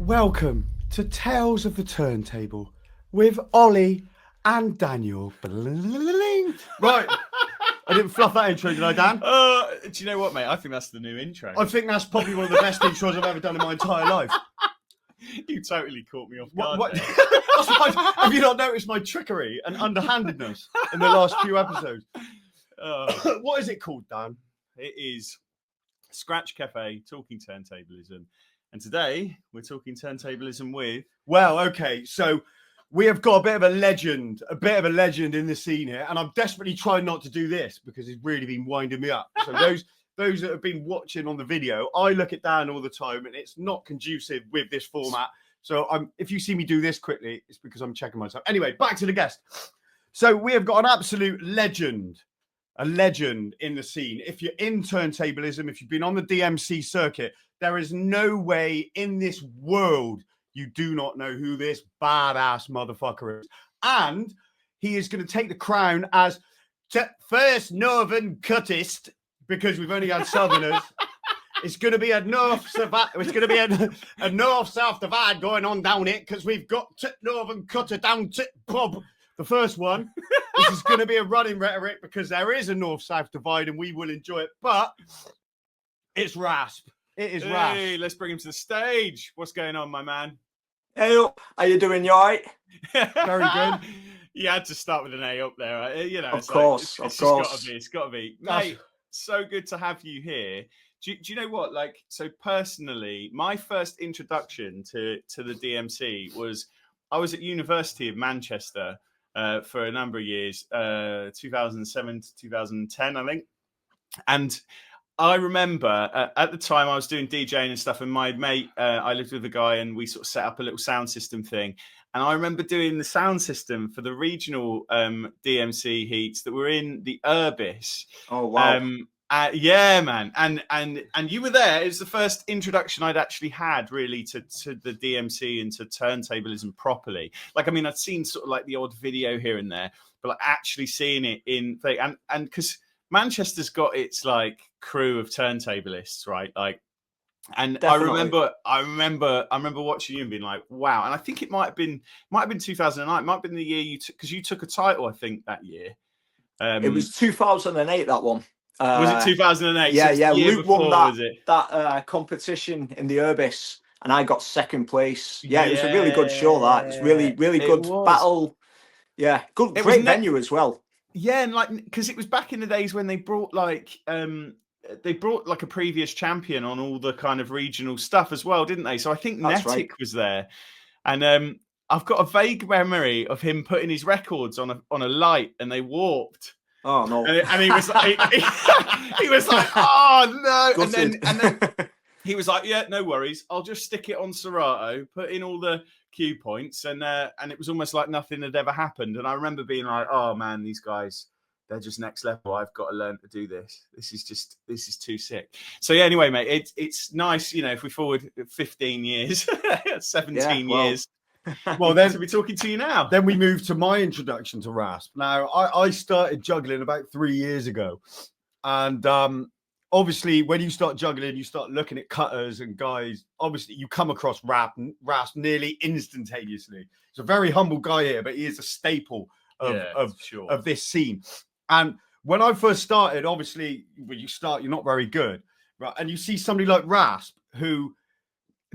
Welcome to Tales of the Turntable with Ollie and Daniel. Right. I didn't fluff that intro, did I, Dan? Do you know what, mate? I think that's the new intro. I think that's probably one of the best intros I've ever done in my entire life. You totally caught me off guard. What? Have you not noticed my trickery and underhandedness in the last few episodes? What is it called, Dan? It is Scratch Cafe Talking Turntablism. And today we're talking turntablism with... Well, okay, so we have got a bit of a legend in the scene here, and I'm desperately trying not to do this because it's really been winding me up. So those that have been watching on the video, I look it down all the time, and it's not conducive with this format. So if you see me do this quickly, it's because I'm checking myself. Anyway, back to the guest. So we have got an absolute legend, a legend in the scene. If you're in turntablism, if you've been on the DMC circuit, there is no way in this world you do not know who this badass motherfucker is. And he is going to take the crown as first Northern cuttist, because we've only had Southerners. It's going to be a north-south divide going on down it, because we've got Northern cutter down to pub. The first one. This is going to be a running rhetoric because there is a north-south divide and we will enjoy it. But it's Rasp. It is Rasp. Hey, let's bring him to the stage. What's going on, my man? Hey up, how you doing? You all right? Very good. You had to start with an A up there. You know, of course. It's got to be. Mate, so good to have you here. Do you know what? Like, so personally, my first introduction to the DMC was I was at University of Manchester for a number of years, 2007 to 2010, I think. And I remember at the time I was doing DJing and stuff, and my mate, I lived with a guy, and we sort of set up a little sound system thing. And I remember doing the sound system for the regional DMC heats that were in the Urbis. Oh wow! Yeah, man. And you were there. It was the first introduction I'd actually had really to the DMC and to turntablism properly. Like, I mean, I'd seen sort of like the odd video here and there, but like actually seeing it in thing, and because Manchester's got its like crew of turntablists, right? Like, and Definitely. I remember watching you and being like, wow. And I think it might have been 2009. It might have been the year you took, because you took a title, I think, that year. It was 2008, that one. Was it 2008? Yeah, so yeah. Luke won that competition in the Urbis, and I got second place. Yeah, it was a really good show. That it's really good battle. Yeah, great venue as well. Yeah, and like, because it was back in the days when they brought like a previous champion on all the kind of regional stuff as well, didn't they? So I think Netic was there, and I've got a vague memory of him putting his records on a light, and they warped. Oh no! And he was like, he was like, oh no! And then he was like, yeah, no worries. I'll just stick it on Serato, put in all the cue points, and it was almost like nothing had ever happened. And I remember being like, oh man, these guys, they're just next level. I've got to learn to do this. This is too sick. So yeah, anyway, mate, it's nice, you know, if we forward 15 years, 17 years. Well, then to be talking to you now. Then we moved to my introduction to Rasp. Now, I started juggling about 3 years ago. And obviously, when you start juggling, you start looking at cutters and guys. Obviously, you come across Rasp nearly instantaneously. He's a very humble guy here, but he is a staple of this scene. And when I first started, obviously, when you start, you're not very good. Right? And you see somebody like Rasp who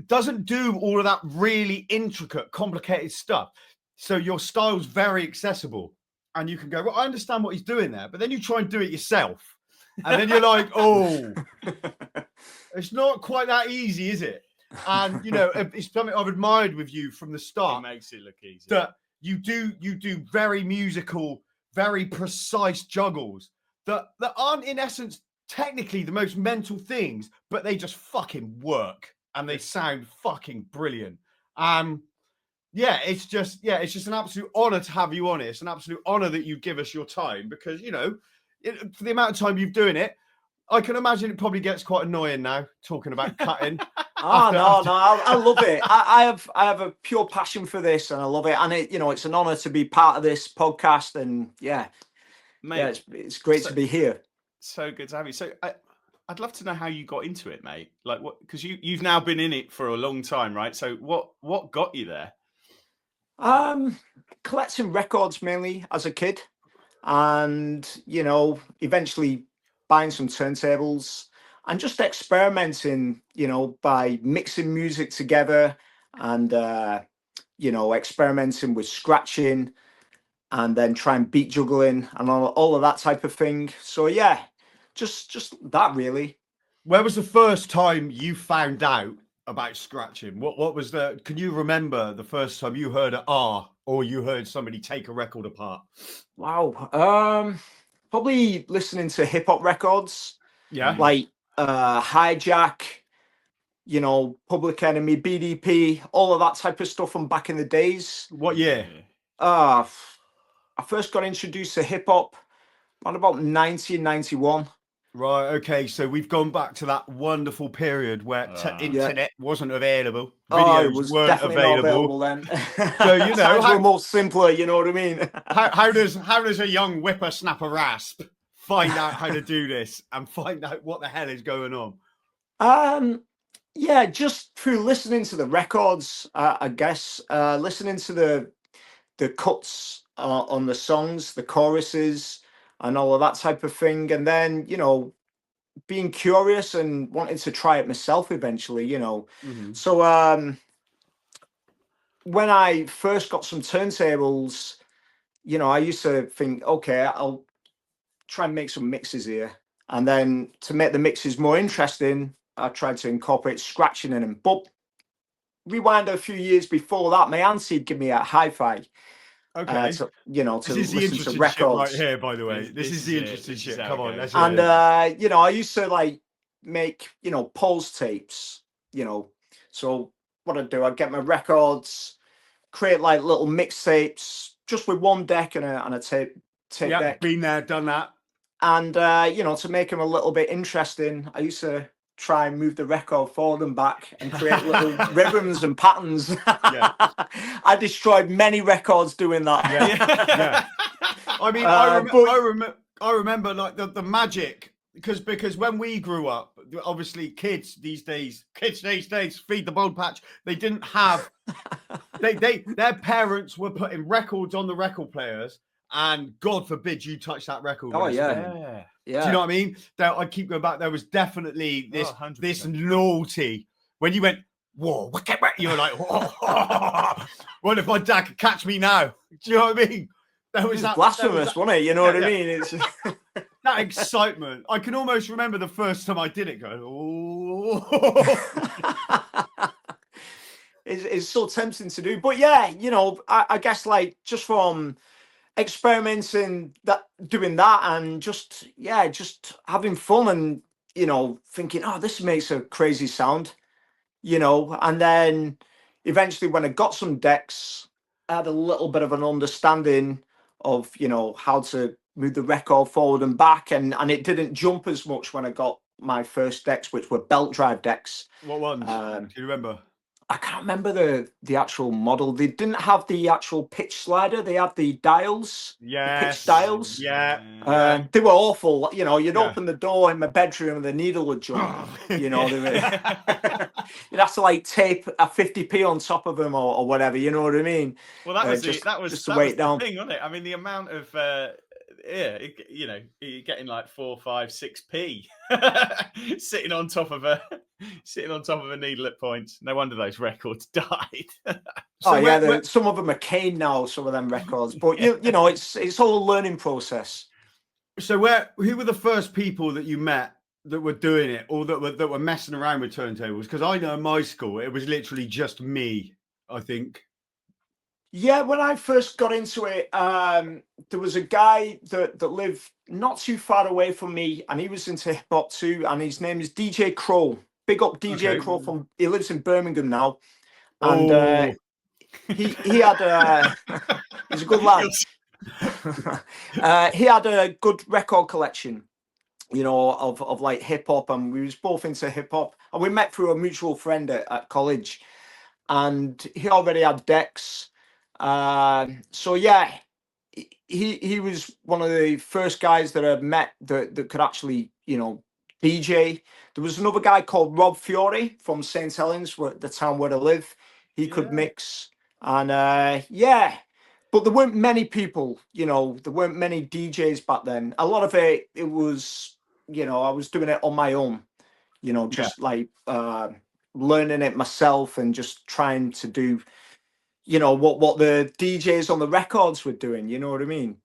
doesn't do all of that really intricate, complicated stuff. So your style's very accessible. And you can go, well, I understand what he's doing there. But then you try and do it yourself. And then you're like, oh, it's not quite that easy, is it? And, you know, it's something I've admired with you from the start. It makes it look easy. That you do very musical, very precise juggles that aren't, in essence, technically the most mental things, but they just fucking work. And they sound fucking brilliant. It's just an absolute honor to have you on it. It's an absolute honor that you give us your time, because, you know, for the amount of time you've doing it, I can imagine it probably gets quite annoying now talking about cutting. I love it. I have a pure passion for this, and I love it. And it's an honor to be part of this podcast. And mate, it's great to be here. So good to have you. So I'd love to know how you got into it, mate. Like, what? Because you've now been in it for a long time, right? So what got you there? Collecting records mainly as a kid, and eventually buying some turntables and just experimenting, by mixing music together and experimenting with scratching and then try and beat juggling and all of that type of thing. So yeah, just that really. Where was the first time you found out about scratching? What was can you remember the first time you heard an R or you heard somebody take a record apart? Wow. Probably listening to hip hop records. Yeah. Like Hijack, Public Enemy, BDP, all of that type of stuff from back in the days. What year? I first got introduced to hip hop around about 1991. Right. Okay. So we've gone back to that wonderful period where internet wasn't available. Videos It was weren't definitely available. not available then. So Times were more simpler. You know what I mean? how does a young whippersnapper Rasp find out how to do this and find out what the hell is going on? Yeah, just through listening to the records, I guess. Listening to the cuts on the songs, the choruses, and all of that type of thing, and then being curious and wanting to try it myself eventually. Mm-hmm. So when I first got some turntables, I used to think, okay, I'll try and make some mixes here, and then to make the mixes more interesting, I tried to incorporate scratching in them. But rewind a few years before that, my auntie would give me a hi-fi. Okay. To this is the listen interesting to records shit right here, by the way. This is the interesting shit. Come on, let's and hear it. I used to like make pulse tapes. So what I'd do, I'd get my records, create like little mixtapes, just with one deck and a tape deck. Been there, done that. And to make them a little bit interesting, I used to try and move the record forward and back and create little rhythms and patterns. I destroyed many records doing that. Yeah. I mean, I remember like the magic because when we grew up, obviously kids these days feed the bald patch. They didn't have their parents were putting records on the record players. And God forbid you touch that record. Oh yeah. Do you know what I mean? I keep going back. There was definitely this naughty when you went, whoa, you were like, whoa. What if my dad could catch me now? Do you know what I mean? There was that blasphemous, wasn't it? You know what I mean? It's that excitement. I can almost remember the first time I did it. Going, oh. It's so tempting to do, but yeah, I guess like just from experimenting doing that and just having fun and thinking, oh, this makes a crazy sound, and then eventually when I got some decks, I had a little bit of an understanding of how to move the record forward and back, and it didn't jump as much when I got my first decks, which were belt drive decks. What ones do you remember? I can't remember the actual model. They didn't have the actual pitch slider. They had the dials. Yeah. The pitch dials. Yeah. They were awful. You'd open the door in my bedroom and the needle would jump. You'd have to like tape a 50p on top of them or whatever. You know what I mean? Well, that was just to weigh it down. The thing, wasn't it? I mean, the amount of you're getting like 4, 5, 6p sitting on top of a needle at points. No wonder those records died. Some of them are cane now. Some of them records, but it's all a learning process. So who were the first people that you met that were doing it or that were messing around with turntables? Because I know in my school it was literally just me, I think. Yeah, when I first got into it, there was a guy that lived not too far away from me, and he was into hip hop too, and his name is DJ Crow. Big up DJ Crow he lives in Birmingham now, and he had he's a good lad. He had a good record collection, of like hip hop, and we was both into hip hop, and we met through a mutual friend at college, and he already had decks. So yeah, he was one of the first guys that I met that could actually DJ. There was another guy called Rob Fiore from St. Helens, the town where I live. He could mix. And yeah, but there weren't many people, you know, there weren't many DJs back then. A lot of it was, you know, I was doing it on my own, you know, just like learning it myself and just trying to do, you know, what the DJs on the records were doing, you know what I mean?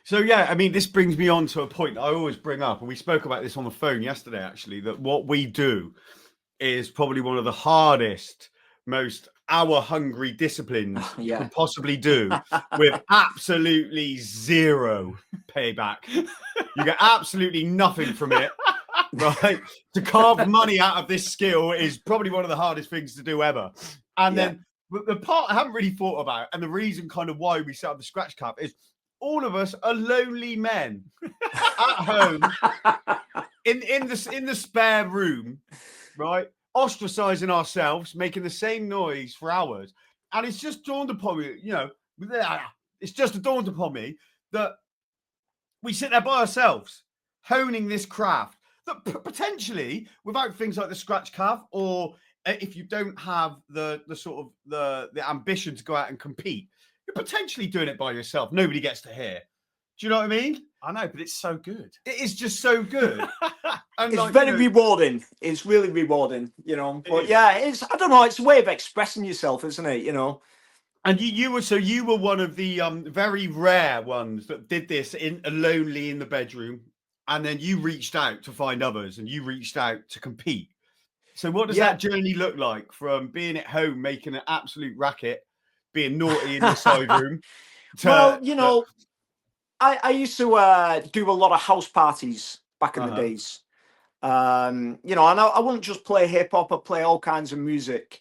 So yeah, I mean, this brings me on to a point I always bring up, and we spoke about this on the phone yesterday, actually, that what we do is probably one of the hardest, most hour-hungry disciplines you could possibly do with absolutely zero payback. You get absolutely nothing from it, right? To carve money out of this skill is probably one of the hardest things to do ever. And then the part I haven't really thought about, and the reason kind of why we set up the scratch cap is all of us are lonely men at home in the spare room, right? Ostracizing ourselves, making the same noise for hours. And it's just dawned upon me, you know, it's just dawned upon me that we sit there by ourselves, honing this craft that potentially, without things like the scratch cap, or if you don't have the sort of the ambition to go out and compete, you're potentially doing it by yourself. Nobody gets to hear. Do you know what I mean? I know, but it's so good. It is just so good. And it's like, very you know, rewarding. It's really rewarding, you know. But yeah, it's, I don't know, it's a way of expressing yourself, isn't it? You know. And you were one of the very rare ones that did this lonely in the bedroom, and then you reached out to find others, and you reached out to compete. So what does that journey look like from being at home making an absolute racket, being naughty in the side room? Well, you know, I used to do a lot of house parties back in the days. You know, and I wouldn't just play hip hop, I play all kinds of music.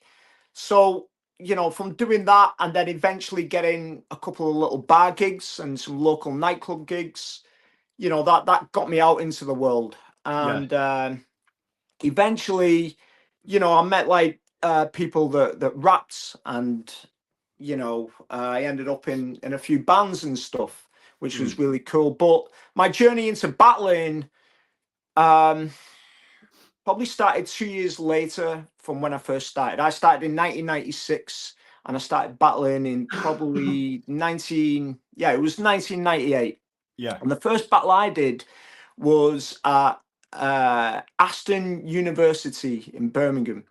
So, you know, from doing that and then eventually getting a couple of little bar gigs and some local nightclub gigs, you know, that got me out into the world. And eventually, you know, I met like people that rapped, and, you know, I ended up in a few bands and stuff, which was really cool. But my journey into battling probably started 2 years later from when I first started. I started in 1996, and I started battling in probably 1998. Yeah. And the first battle I did was at Aston University in Birmingham.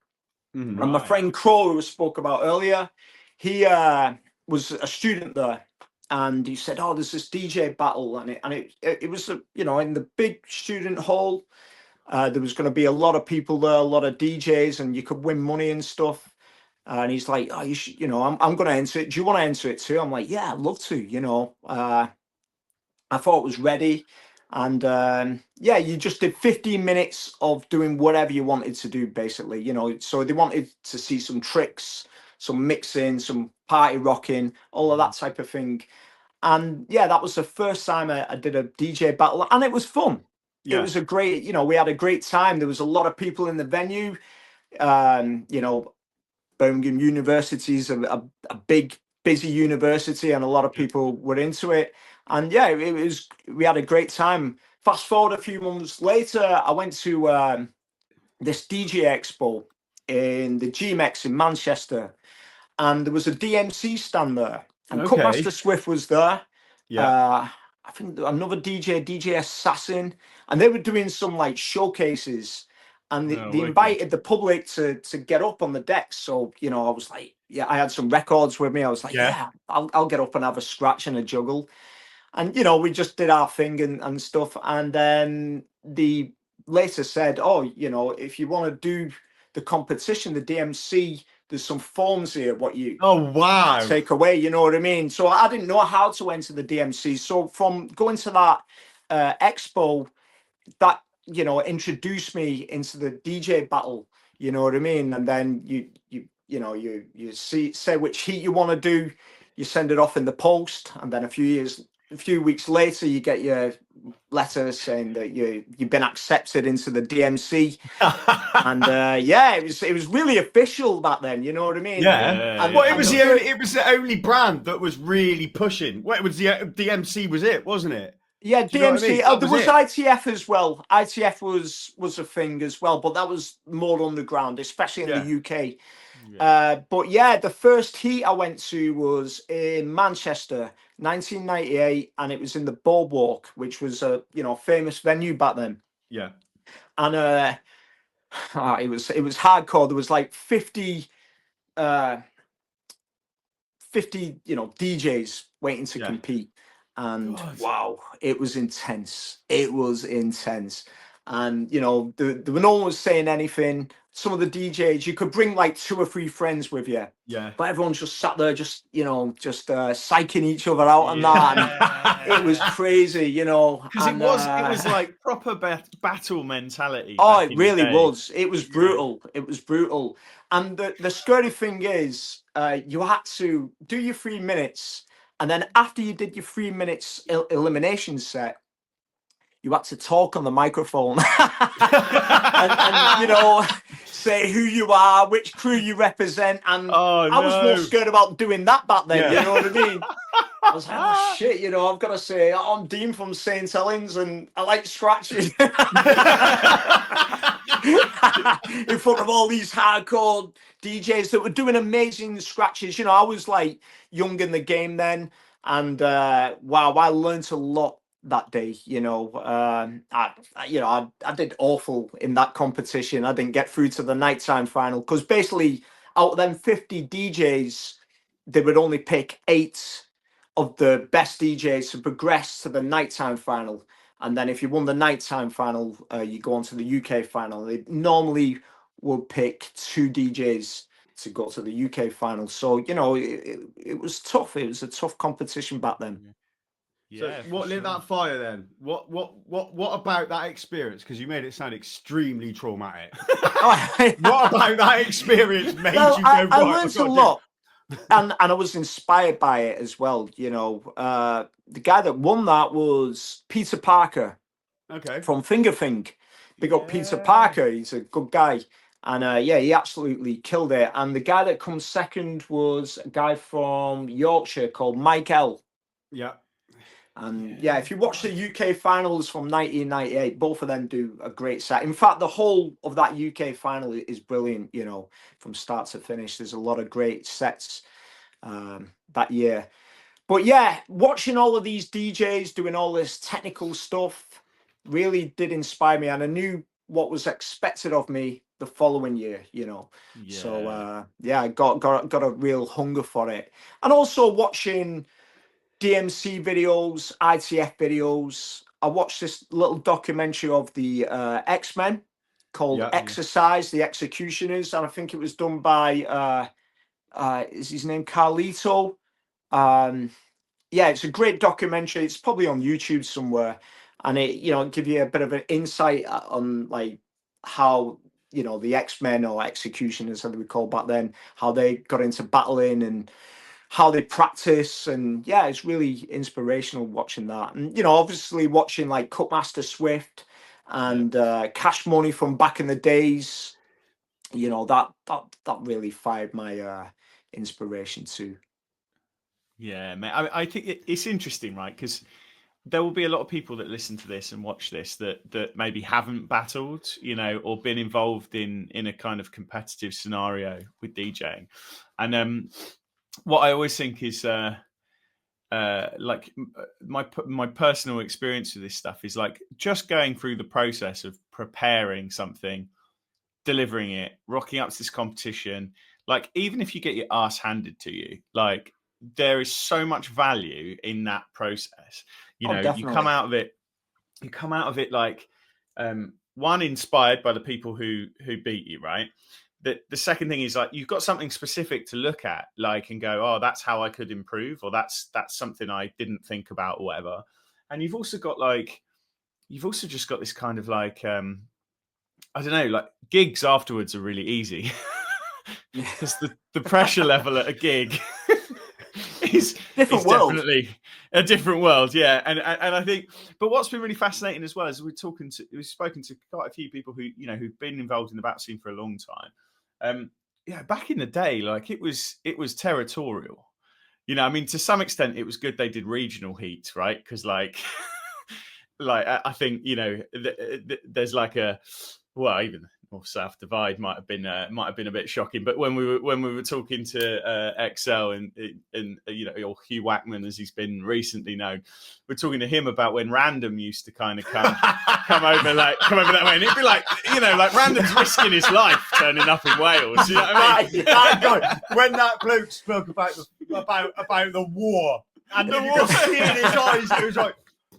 And my friend Crow, who I spoke about earlier, he was a student there. And he said, "Oh, there's this DJ battle," and it was, you know, in the big student hall. There was going to be a lot of people there, a lot of DJs, and you could win money and stuff. And he's like, "Oh, you should, you know, I'm going to enter it. Do you want to enter it too?" I'm like, "Yeah, I'd love to." You know, I thought it was ready, and yeah, you just did 15 minutes of doing whatever you wanted to do, basically. You know, so they wanted to see some tricks, some mixing, some party rocking, all of that type of thing. And yeah, that was the first time I did a DJ battle, and it was fun. It was a great, you know, we had a great time. There was a lot of people in the venue. You know, Birmingham University is a big, busy university, and a lot of people were into it. And yeah, we had a great time. Fast forward a few months later, I went to this DJ Expo in the GMX in Manchester, and there was a DMC stand there, and Cutmaster Swift was there. I think another DJ Assassin, and they were doing some like showcases, and they invited the public to get up on the decks. So, you know, I was like, yeah, I had some records with me. I was like, yeah, I'll get up and have a scratch and a juggle. And, you know, we just did our thing and stuff. And then they later said, "Oh, you know, if you want to do the competition, the DMC, there's some forms here, what you take away," you know what I mean? So I didn't know how to enter the DMC. So from going to that expo, that, you know, introduced me into the DJ battle, you know what I mean? And then you know, you say which heat you want to do, you send it off in the post, and then a few weeks later, you get your letter saying that you've been accepted into the DMC. And yeah, it was really official back then. You know what I mean? Yeah. And well, it was the only brand that was really pushing. Well, it was the DMC, was it? Wasn't it? Yeah, Do you know what I DMC. mean? That There was was it. ITF as well. ITF was a thing as well, but that was more underground, especially in Yeah. the UK. Yeah. But yeah, the first heat I went to was in Manchester, 1998, and it was in the Boardwalk, which was a famous venue back then. Yeah. And it was hardcore. There was like 50 DJs waiting to Yeah. compete, and God. wow, it was intense. It was intense. And there were no one was saying anything. Some of the DJs, you could bring like 2 or 3 friends with you, Yeah. but everyone's just sat there just psyching each other out and that, and it was crazy, Because and it was like proper battle mentality. oh, back it in the really day. was. It was Yeah. brutal. It was brutal. And the scary thing is, you had to do your 3 minutes, and then after you did your 3 minutes elimination set, you had to talk on the microphone and say who you are, which crew you represent. And I was more scared about doing that back then. Yeah. You know what I mean? I was like, oh shit, I've got to say, I'm Dean from St. Helens and I like scratching in front of all these hardcore DJs that were doing amazing scratches. I was like young in the game then, and wow, I learned a lot that day. I did awful in that competition. I didn't get through to the nighttime final because basically out of them 50 DJs, they would only pick 8 of the best DJs to progress to the nighttime final. And then if you won the nighttime final, you go on to the UK final. They normally will pick 2 DJs to go to the UK final. So, it was tough. It was a tough competition back then. Yeah. So what lit that fire then? What about that experience? Because you made it sound extremely traumatic. What about that experience made you go, right, I learned a lot. And I was inspired by it as well. The guy that won that was Peter Parker. Okay. From Fingerthing. Big up Peter Parker. He's a good guy. And he absolutely killed it. And the guy that comes second was a guy from Yorkshire called Mike L. Yeah. And if you watch the UK finals from 1998, both of them do a great set. In fact, the whole of that UK final is brilliant, from start to finish. There's a lot of great sets that year. But watching all of these DJs doing all this technical stuff really did inspire me. And I knew what was expected of me the following year, So, I got a real hunger for it. And also watching DMC videos, ITF videos. I watched this little documentary of the X-Men called Exercise, the Executioners, and I think it was done by is his name Carlito? It's a great documentary. It's probably on YouTube somewhere, and it give you a bit of an insight on like how the X-Men or Executioners, as they were called back then, how they got into battling and how they practice. And it's really inspirational watching that. And obviously watching like Cutmaster Swift and Cash Money from back in the days, that really fired my inspiration too. Yeah, mate. I think it's interesting, right? Because there will be a lot of people that listen to this and watch this that maybe haven't battled, or been involved in a kind of competitive scenario with DJing. And what I always think is like my personal experience with this stuff is like just going through the process of preparing something, delivering it, rocking up to this competition. Like even if you get your ass handed to you, like there is so much value in that process. You come out of it like one, inspired by the people who beat you, right? The second thing is like you've got something specific to look at, like, and go, oh, that's how I could improve, or that's something I didn't think about, or whatever. And you've also just got this kind of like I don't know, like gigs afterwards are really easy because the pressure level at a gig is definitely a different world. Yeah. And I think, but what's been really fascinating as well is we've spoken to quite a few people who, who've been involved in the battle scene for a long time. Back in the day, like it was territorial. I mean, to some extent it was good they did regional heats, right? Because like like I think, you know, there's like a, well, even North South divide might have been a bit shocking, but when we were talking to XL and you know, or Hugh Wackman as he's been recently known, we're talking to him about when Random used to kind of come over that way, and it'd be like, you know, like Random's risking his life turning up in Wales. You know what I mean? That guy, when that bloke spoke about the war, and you could see in his eyes, it was like,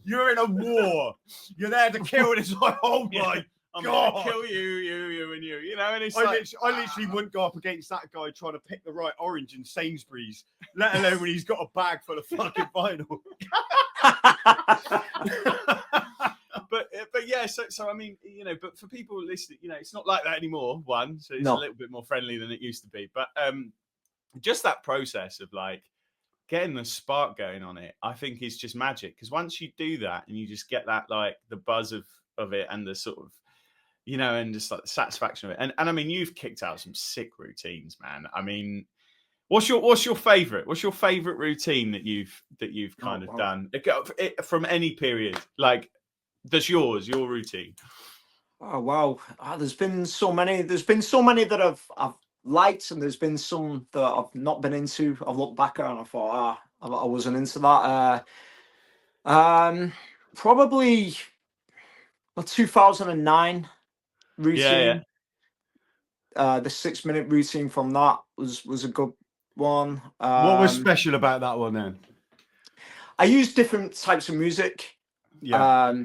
you're in a war. You're there to kill. And it's like, oh my I'm God. gonna kill you, and you. You know, and it's I like, literally wouldn't go up against that guy trying to pick the right orange in Sainsbury's, let alone when he's got a bag full of fucking vinyl. but yeah, so I mean, you know, but for people listening, you know, it's not like that anymore. One, so it's a little bit more friendly than it used to be. But just that process of like getting the spark going on it, I think is just magic. Because once you do that and you just get that, like the buzz of it and the sort of, you know, and just like the satisfaction of it. And I mean, you've kicked out some sick routines, man. I mean, what's your favorite? What's your favorite routine that you've kind of done from any period? Like, that's your routine. Oh wow, there's been so many. There's been so many that I've liked, and there's been some that I've not been into. I've looked back and I thought, I wasn't into that. Probably a 2009 routine. Yeah. The 6-minute routine from that was a good one. What was special about that one then? I used different types of music. Yeah.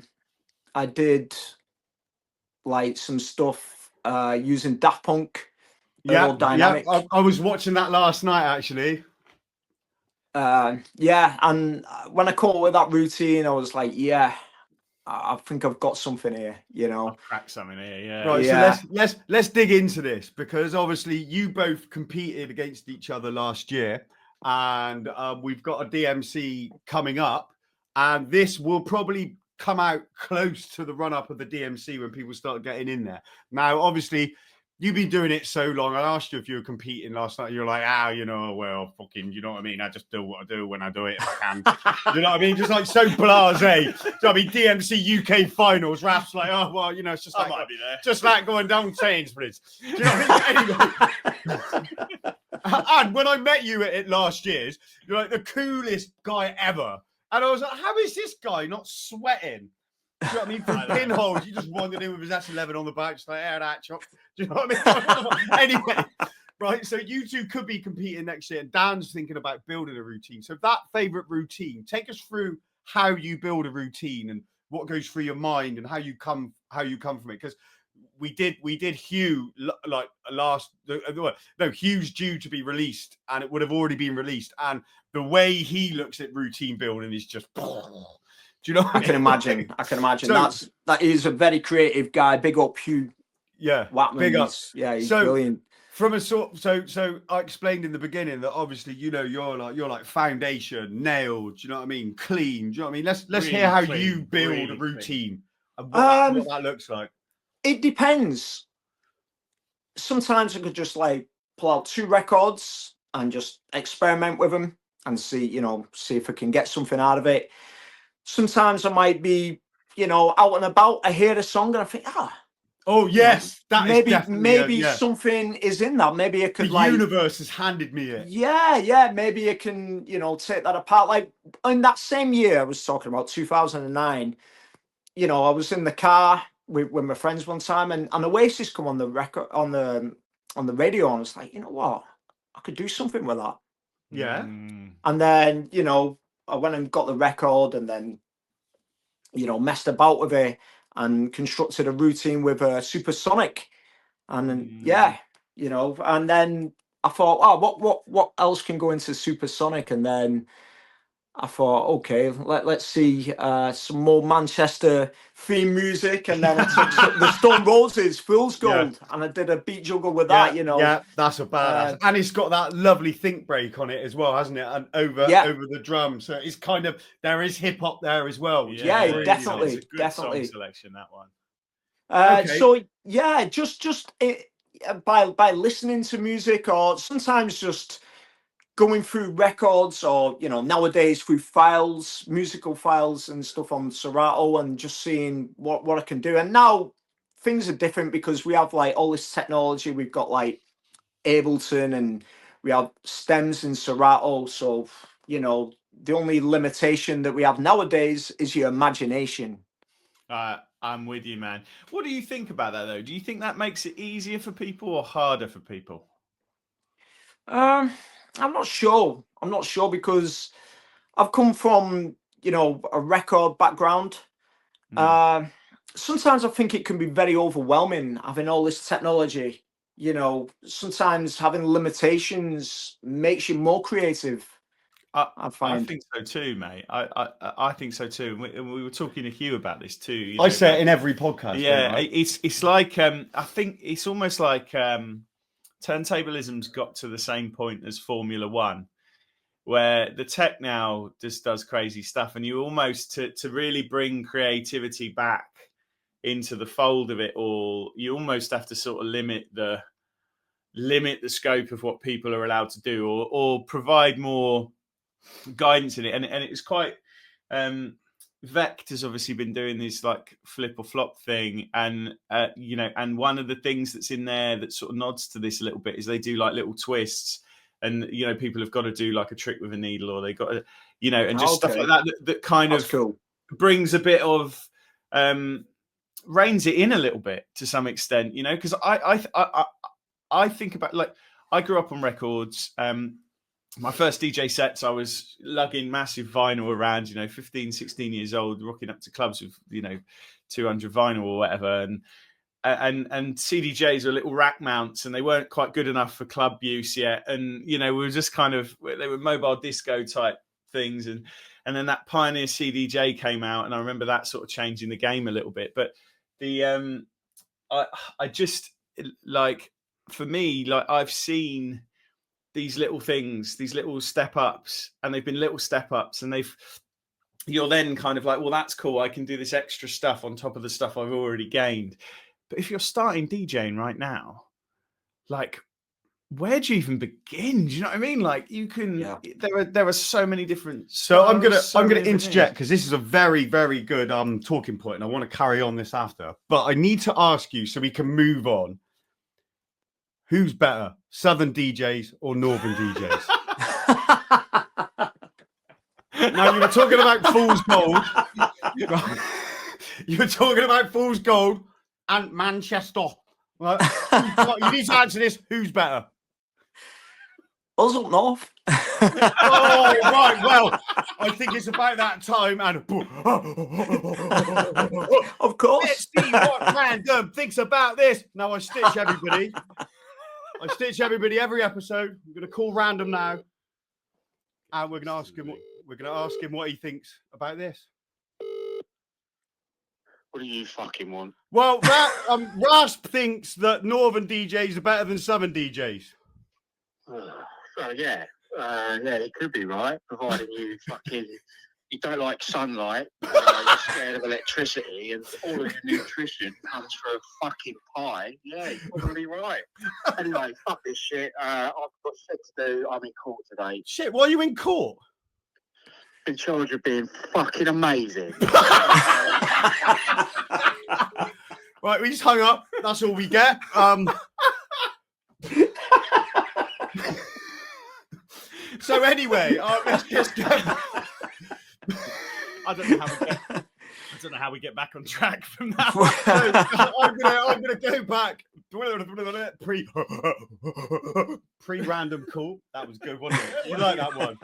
I did like some stuff using Daft Punk. Yeah, dynamic. Yeah. I was watching that last night actually. Yeah, and when I caught with that routine, I was like, yeah, I think I've got something here, you know. I've cracked something here, yeah. Right, yeah. So let's dig into this, because obviously you both competed against each other last year, and we've got a DMC coming up, and this will probably come out close to the run-up of the DMC when people start getting in there. Now, obviously, you've been doing it so long. I asked you if you were competing last night. You're like, you know, well, fucking, you know what I mean? I just do what I do when I do it if I can. You know what I mean? Just like so blasé. So, I mean, DMC UK finals, Rasp's like, oh, well, you know, it's just like, might be there. Just like going down Sainsbury's. Do you know what I mean? Anyway. And when I met you at it last year's, you're like the coolest guy ever. And I was like, how is this guy not sweating? Do you know what I mean? From pinholes, you just wandered in with his S11 on the back, just like, that chop. Do you know what I mean? Anyway, right, so you two could be competing next year, and Dan's thinking about building a routine. So that favourite routine, take us through how you build a routine and what goes through your mind and how you come from it. Because we did Hugh like Hugh's due to be released, and it would have already been released, and the way he looks at routine building is just do you know what I can imagine. So, that is a very creative guy. Big up Hugh. Yeah, Wackman. big up. He's brilliant. From a sort, so I explained in the beginning that obviously, you know, you're like foundation nailed. Do you know what I mean? Clean. Do you know what I mean? Let's really hear how clean, you build really a routine and what that looks like. It depends. Sometimes I could just like pull out 2 records and just experiment with them and see if I can get something out of it. Sometimes I might be, out and about. I hear a song and I think, oh yes, that maybe something is in that. Maybe I could the universe has handed me it. Yeah. Maybe I can, take that apart. Like in that same year, I was talking about 2009. I was in the car with my friends one time, and Oasis come on the record on the radio, and I was like, you know what, I could do something with that. Yeah. And then I went and got the record, and then messed about with it and constructed a routine with a Supersonic, and then and then I thought, what else can go into Supersonic? And then I thought, okay, let's see some more Manchester theme music, and then I took the Stone Roses Fool's Gold, and I did a beat juggle with that. Yeah, that's a badass, and it's got that lovely think break on it as well, hasn't it? And over the drum, so it's kind of, there is hip hop there as well. Yeah, really definitely, it's a good definitely song selection, that one. Okay. So yeah, just by listening to music, or sometimes just going through records, or nowadays through files, musical files and stuff on Serato, and just seeing what I can do. And now things are different because we have like all this technology. We've got like Ableton, and we have stems in Serato. So the only limitation that we have nowadays is your imagination. I'm with you, man. What do you think about that, though? Do you think that makes it easier for people or harder for people? I'm not sure. I'm not sure because I've come from, a record background. Sometimes I think it can be very overwhelming having all this technology. Sometimes having limitations makes you more creative. I think so too, mate. I think so too. We were talking to Hugh about this too. I say it in every podcast. Yeah, it's like I think it's almost like turntablism's got to the same point as Formula One, where the tech now just does crazy stuff, and you almost to really bring creativity back into the fold of it all, you almost have to sort of limit the scope of what people are allowed to do, or provide more guidance in it. And it was quite Vect has obviously been doing this like flip or flop thing, and and one of the things that's in there that sort of nods to this a little bit is they do like little twists, and people have got to do like a trick with a needle, or they got to and just stuff like that kind That's of cool. Brings a bit of reins it in a little bit to some extent, because I think about, like, I grew up on records. My first DJ sets, I was lugging massive vinyl around, 15, 16 years old, rocking up to clubs with, 200 vinyl or whatever. And CDJs were little rack mounts, and they weren't quite good enough for club use yet. And, we were just they were mobile disco type things. And then that Pioneer CDJ came out, and I remember that sort of changing the game a little bit. But I just, like, for me, like, I've seen these little things, these little step ups, and they've been little step ups, and you're then kind of like, well, that's cool. I can do this extra stuff on top of the stuff I've already gained. But if you're starting DJing right now, like, where do you even begin? Do you know what I mean? Like, you can, there are so many different. So I'm gonna interject, because this is a very, very good talking point, and I want to carry on this after. But I need to ask you, so we can move on. Who's better, Southern DJs or Northern DJs? Now, you were talking about Fool's Gold. You were talking about Fool's Gold and Manchester. Right? You need to answer this. Who's better? Us up north. Oh, right. Well, I think it's about that time. And of course. Let's see what random thinks about this. Now I stitch everybody. Every episode. I'm going to call random now, and we're going to ask him what he thinks about this. What do you fucking want? Well, Rasp thinks that Northern DJs are better than Southern DJs. Yeah, it could be right, providing you don't like sunlight, you're scared of electricity, and all of your nutrition comes for a fucking pie. Yeah, you're probably right. Anyway, fuck this shit. I've got shit to do. I'm in court today. Shit, why are you in court? In charge of being fucking amazing. Right, we just hung up. That's all we get. So anyway, let's just go. I don't know how we get back on track from that. I'm gonna go back. Pre-random call. That was good, wasn't it? You like that one?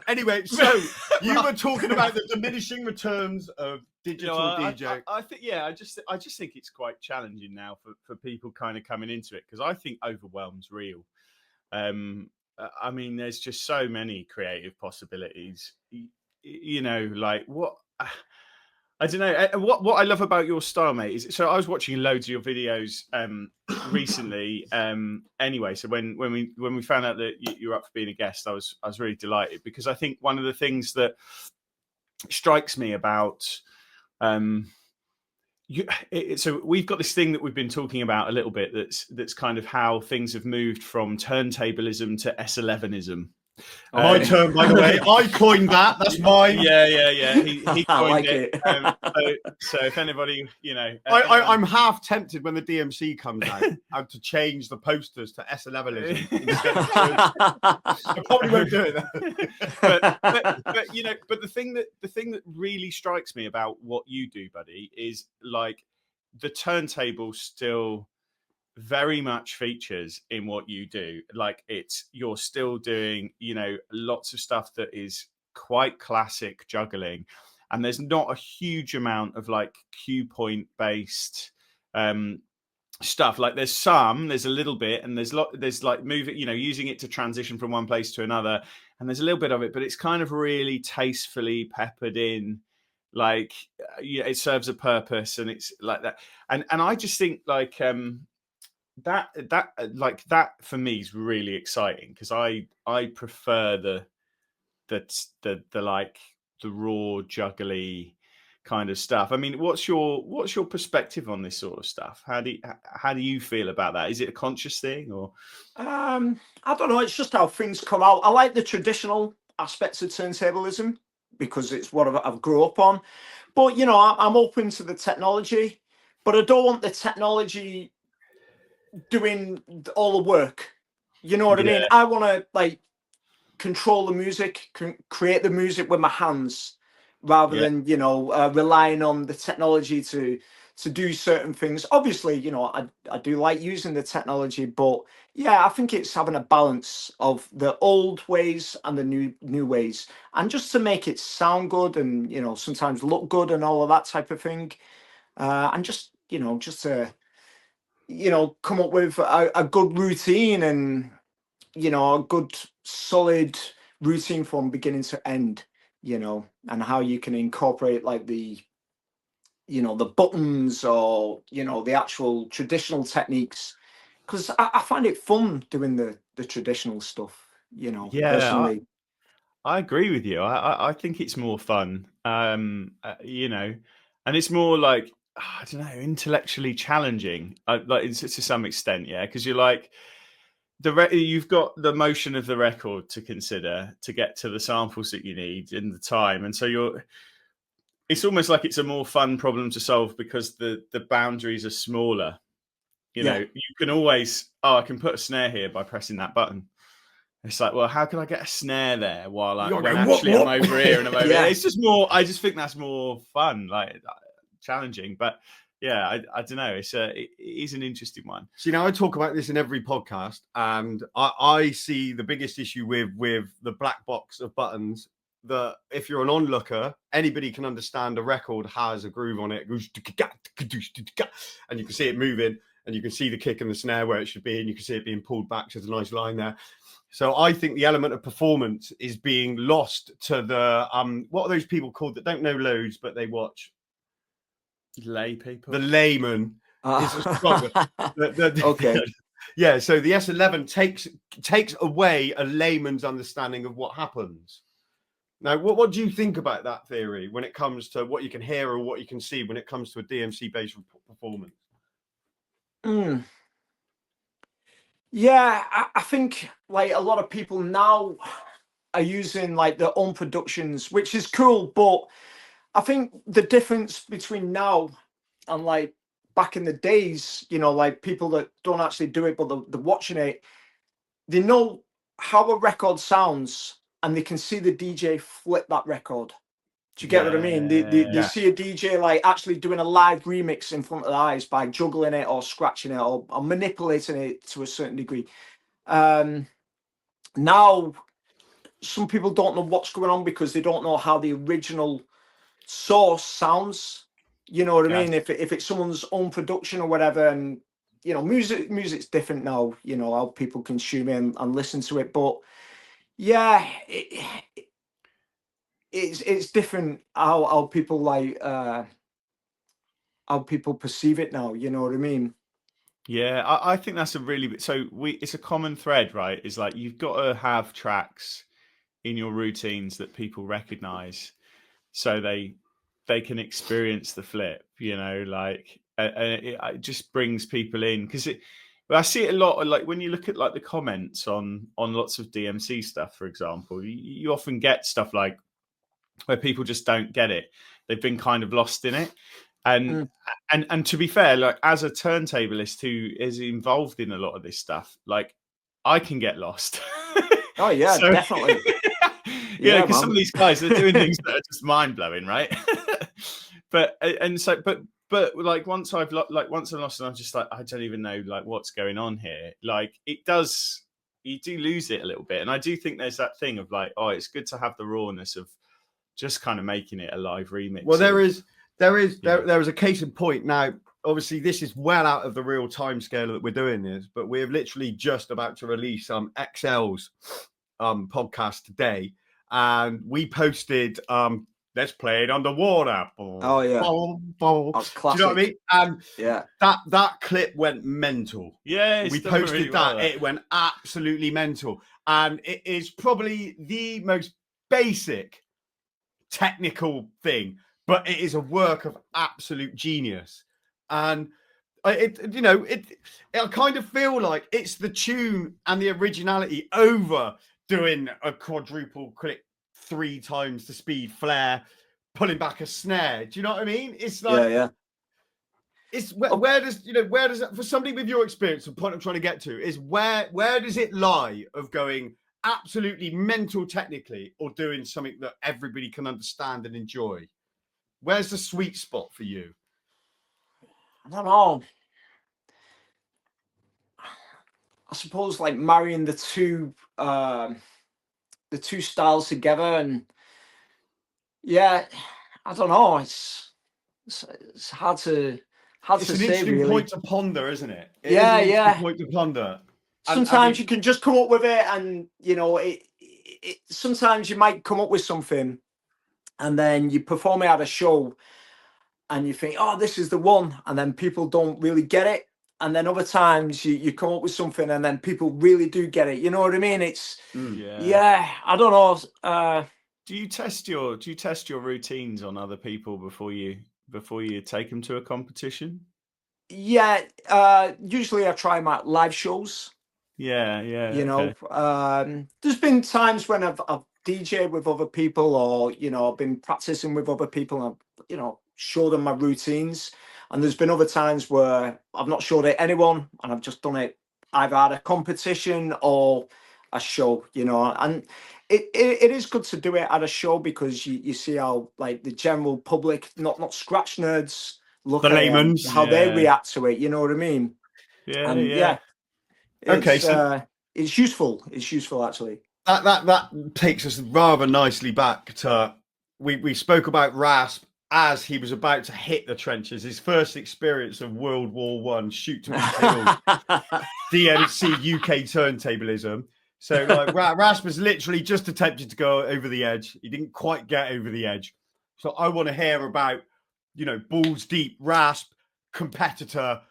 Anyway, so you were talking about the diminishing returns of digital DJ. I think, I just think it's quite challenging now for people kind of coming into it, because I think overwhelm's real. I mean, there's just so many creative possibilities. Like, what I don't know. What I love about your style, mate, is, so I was watching loads of your videos recently. Anyway, so when we found out that you were up for being a guest, I was really delighted, because I think one of the things that strikes me about So we've got this thing that we've been talking about a little bit. That's kind of how things have moved from turntablism to S11ism. My turn, by the way. I coined that. That's mine. Yeah. He I coined like it. it. So if anybody, I'm half tempted when the DMC comes out to change the posters to S11ism instead of I probably won't do it. But the thing that really strikes me about what you do, buddy, is like the turntable still very much features in what you do. Like you're still doing, lots of stuff that is quite classic juggling, and there's not a huge amount of like cue point based stuff. Like there's a little bit, and there's like moving, using it to transition from one place to another, and there's a little bit of it, but it's kind of really tastefully peppered in. Like it serves a purpose, and it's like that. And I just think like that for me is really exciting, because I prefer the like the raw juggly kind of stuff. I mean, what's your perspective on this sort of stuff? How do you feel about that? Is it a conscious thing, or I don't know, it's just how things come out. I like the traditional aspects of turntablism because it's what I've grew up on, but I'm open to the technology, but I don't want the technology doing all the work. You know what I mean? I want to like control the music, create the music with my hands, rather than relying on the technology to do certain things. Obviously, I do like using the technology, but I think it's having a balance of the old ways and the new ways, and just to make it sound good and sometimes look good and all of that type of thing, and just to come up with a good routine, and a good solid routine from beginning to end, and how you can incorporate like the buttons, or the actual traditional techniques, because I find it fun doing the traditional stuff, personally. I agree with you. I think it's more fun, and it's more like, I don't know, intellectually challenging, like to some extent, because you're like you've got the motion of the record to consider to get to the samples that you need in the time, and so it's almost like it's a more fun problem to solve because the boundaries are smaller. You can always, I can put a snare here by pressing that button. It's like, well, how can I get a snare there while I'm over here and I'm over here? It's just more. I just think that's more fun, like challenging. But I don't know. It is an interesting one. See, now I talk about this in every podcast, and I see the biggest issue with the black box of buttons. That if you're an onlooker, anybody can understand a record has a groove on it. It goes, and you can see it moving, and you can see the kick and the snare where it should be, and you can see it being pulled back. So there's a nice line there. So I think the element of performance is being lost to the what are those people called that don't know loads but they watch? Lay people. The layman is a struggle. Okay. Yeah. So the S11 takes away a layman's understanding of what happens. Now, what do you think about that theory when it comes to what you can hear or what you can see when it comes to a DMC-based performance? Yeah, I think like a lot of people now are using like their own productions, which is cool. But I think the difference between now and like back in the days, like people that don't actually do it, but they're watching it, they know how a record sounds and they can see the DJ flip that record. Do you get what I mean? They see a DJ like actually doing a live remix in front of their eyes by juggling it or scratching it or manipulating it to a certain degree. Now, some people don't know what's going on because they don't know how the original source sounds. You know what I mean? If it's someone's own production or whatever, and music's different now. How people consume it and listen to it, but it's different how people like how people perceive it now. You know what I mean? Yeah, I think that's it's a common thread, right? Is like you've got to have tracks in your routines that people recognize, so they they can experience the flip, you know, like, and it just brings people in, because I see it a lot, like when you look at like the comments on lots of DMC stuff, for example, you often get stuff like where people just don't get it. They've been kind of lost in it. And to be fair, like as a turntablist who is involved in a lot of this stuff, like I can get lost. Oh yeah, definitely. Yeah, because some of these guys, they're doing things that are just mind blowing, right? but like once I've lost, and I'm just like, I don't even know like what's going on here. Like you do lose it a little bit, and I do think there's that thing of like, oh, it's good to have the rawness of just kind of making it a live remix. Well, there is a case in point now. Obviously, this is well out of the real time scale that we're doing this, but we're literally just about to release XL's podcast today, and we posted let's play it underwater. Oh yeah, that's classic. Do you know what I mean? And yeah, that clip went mental. Yeah, we posted really that. It went absolutely mental, and it is probably the most basic technical thing, but it is a work of absolute genius. And I kind of feel like it's the tune and the originality over doing a quadruple click 3 times the speed flare, pulling back a snare. Do you know what I mean? It's like, yeah. It's where does for somebody with your experience, the point I'm trying to get to is where does it lie of going absolutely mental technically or doing something that everybody can understand and enjoy? Where's the sweet spot for you? I don't know. I suppose like marrying the two styles together, and yeah, I don't know. It's hard to it's an say, interesting really. point to ponder, isn't it? Yeah. Point to ponder. Sometimes you can just come up with it, and you know it. Sometimes you might come up with something, and then you perform it at a show, and you think, "Oh, this is the one," and then people don't really get it. And then other times you come up with something, and then people really do get it. You know what I mean? It's yeah. I don't know. Do you test your routines on other people before you take them to a competition? Yeah. Usually I try my live shows. Yeah. You know, there's been times when I've DJed with other people, or you know, I've been practicing with other people, and I've, you know, showed them my routines. And there's been other times where I've not showed it anyone, and I've just done it either at a competition or a show, you know. And it is good to do it at a show, because you see how like the general public, not scratch nerds, look the at layman's, how they react to it. You know what I mean? Yeah. Okay, so it's useful. It's useful actually. That takes us rather nicely back to we spoke about Rasp as he was about to hit the trenches, his first experience of World War I, shoot to be killed, DMC UK turntablism. So like Rasp was literally just attempted to go over the edge. He didn't quite get over the edge. So I want to hear about, you know, balls deep Rasp competitor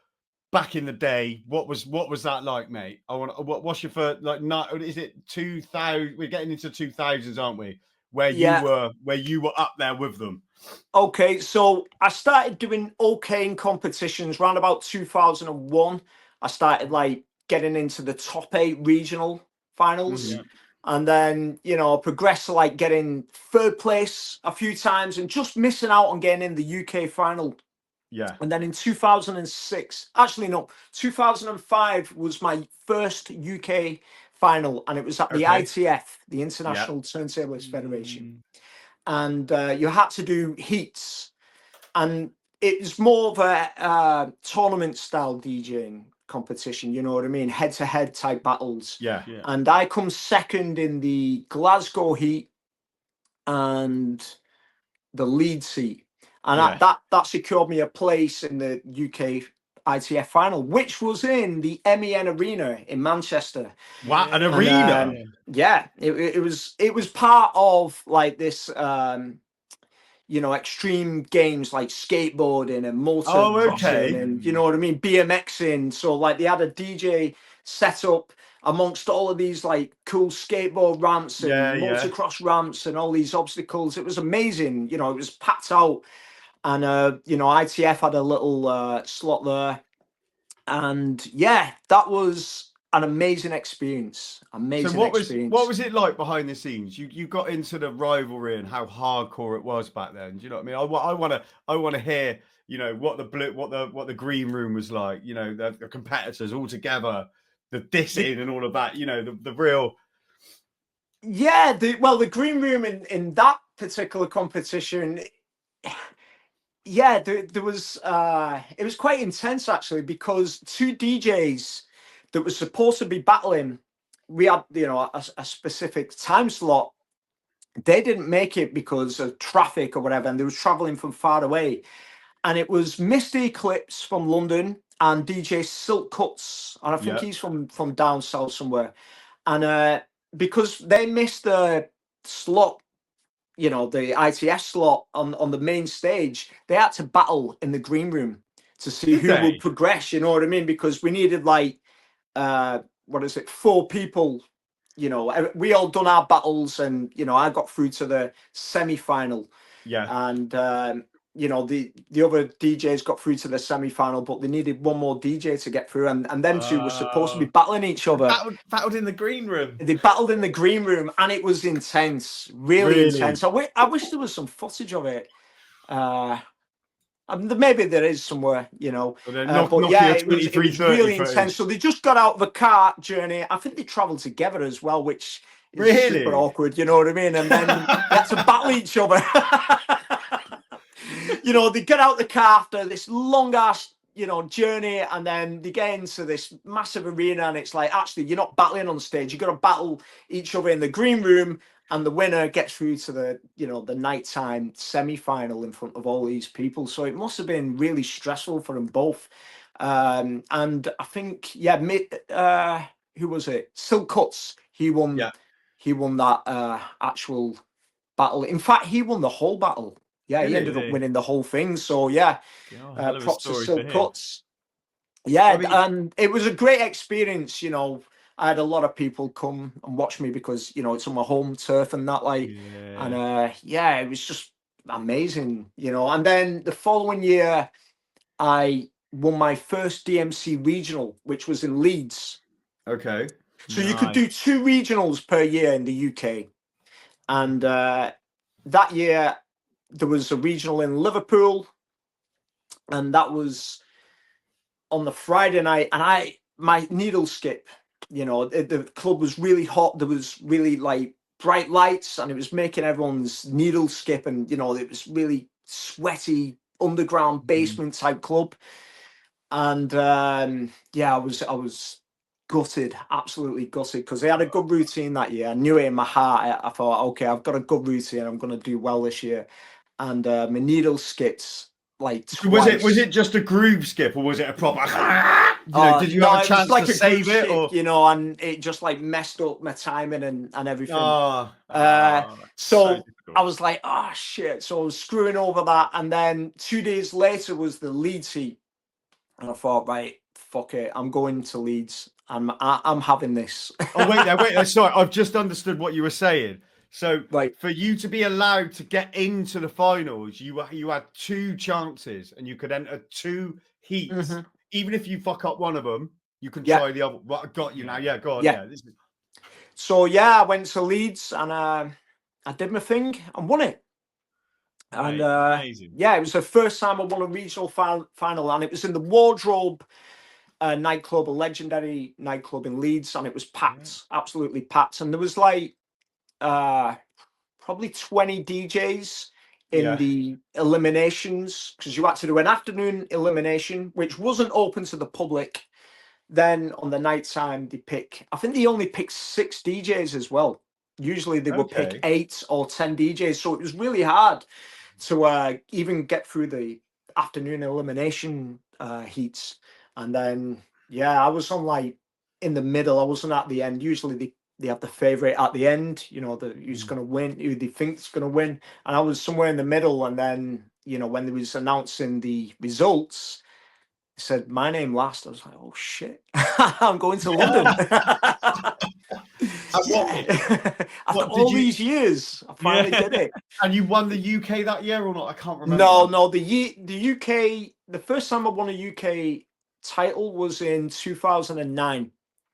back in the day. What was that like, mate? What's your first, like, not, is it 2000? We're getting into 2000s, aren't we? Where you were up there with them. Okay, so I started doing okay in competitions around about 2001. I started like getting into the top 8 regional finals. And then, you know, progressed to like getting 3rd place a few times and just missing out on getting in the UK final. Yeah. And then in 2006, actually no, 2005 was my first UK final, and it was at the ITF, the International Turntablist Federation. And you had to do heats, and it was more of a tournament style DJing competition, you know what I mean, head to head type battles. And I come second in the Glasgow heat and the Leeds heat, and that secured me a place in the UK ITF final, which was in the MEN Arena in Manchester. Wow, an arena! It was part of like this, you know, extreme games like skateboarding and motocrossing and, you know what I mean, BMXing. So like they had a DJ set up, amongst all of these like cool skateboard ramps and Yeah, yeah. motocross ramps and all these obstacles. It was amazing. You know, it was packed out. And, you know, ITF had a little slot there. And yeah, that was an amazing experience. Amazing So experience. what was it like behind the scenes? You got into the rivalry and how hardcore it was back then. Do you know what I mean? I want to hear, you know, what the green room was like. You know, the competitors all together, the dissing and all of that. You know, the real. Yeah, the green room in that particular competition. Yeah, there was it was quite intense actually, because two DJs that were supposed to be battling, we had, you know, a specific time slot. They didn't make it because of traffic or whatever, and they were traveling from far away. And it was Mr. Eclipse from London and DJ Silk Cuts, and I think he's from down south somewhere. And because they missed the slot, you know, the ITS slot on the main stage, they had to battle in the green room to see who would progress. You know what I mean? Because we needed like 4 people. You know, we all done our battles, and you know, I got through to the semi-final. Yeah. And you know, the other DJs got through to the semi-final, but they needed one more DJ to get through, and them two were supposed to be battling each other. Battled in the green room. They battled in the green room, and it was intense, really intense. I wish there was some footage of it. Maybe there is somewhere, you know. But yeah, it was really intense. So they just got out of the car journey. I think they travelled together as well, which is super awkward, you know what I mean? And then they had to battle each other. You know, they get out the car after this long ass, you know, journey, and then they get into this massive arena, and it's like, actually, you're not battling on stage. You've got to battle each other in the green room, and the winner gets through to the, you know, the nighttime semi-final in front of all these people. So it must have been really stressful for them both. And I think, yeah, who was it? Silk Cuts. He won. Yeah. He won that actual battle. In fact, he won the whole battle. Yeah, he ended up winning the whole thing. So yeah, props to Silk Cuts. Yeah, I mean, and it was a great experience. You know, I had a lot of people come and watch me because, you know, it's on my home turf and that, like, and yeah, it was just amazing, you know. And then the following year, I won my first DMC regional, which was in Leeds. Okay. So you could do 2 regionals per year in the UK, and that year there was a regional in Liverpool, and that was on the Friday night. And my needle skip, you know, the club was really hot. There was really like bright lights, and it was making everyone's needle skip. And, you know, it was really sweaty underground basement type club. And yeah, I was gutted, absolutely gutted, because they had a good routine that year. I knew it in my heart. I thought, okay, I've got a good routine. I'm going to do well this year. And my needle skips like twice. Was it just a groove skip, or was it a proper? You know, did you have a chance to save it, or you know, and it just like messed up my timing and everything. So I was like, oh shit! So I was screwing over that, and then 2 days later was the Leeds heat, and I thought, right, fuck it, I'm going to Leeds. I'm having this. Oh wait, sorry, I've just understood what you were saying. So for you to be allowed to get into the finals, you had 2 chances, and you could enter 2 heats. Even if you fuck up one of them, you can try the other. Well, I got you now. Yeah, go on. Yeah. So yeah, I went to Leeds, and I did my thing and won it. And yeah, it was the first time I won a regional final, and it was in the Wardrobe nightclub, a legendary nightclub in Leeds, and it was packed, absolutely packed. And there was like probably 20 DJs in the eliminations, because you had to do an afternoon elimination, which wasn't open to the public. Then on the night time, I think they only picked 6 DJs as well. Usually they would pick 8 or 10 DJs. So it was really hard to even get through the afternoon elimination heats. And then, yeah, I was on like in the middle. I wasn't at the end. Usually they have the favorite at the end, you know, who's going to win, who they think is going to win. And I was somewhere in the middle. And then, you know, when they was announcing the results, it said my name last. I was like, oh shit. I'm going to London. What After did all you- these years, I finally did it. And you won the UK that year or not? I can't remember. No, the UK, the first time I won a UK title was in 2009.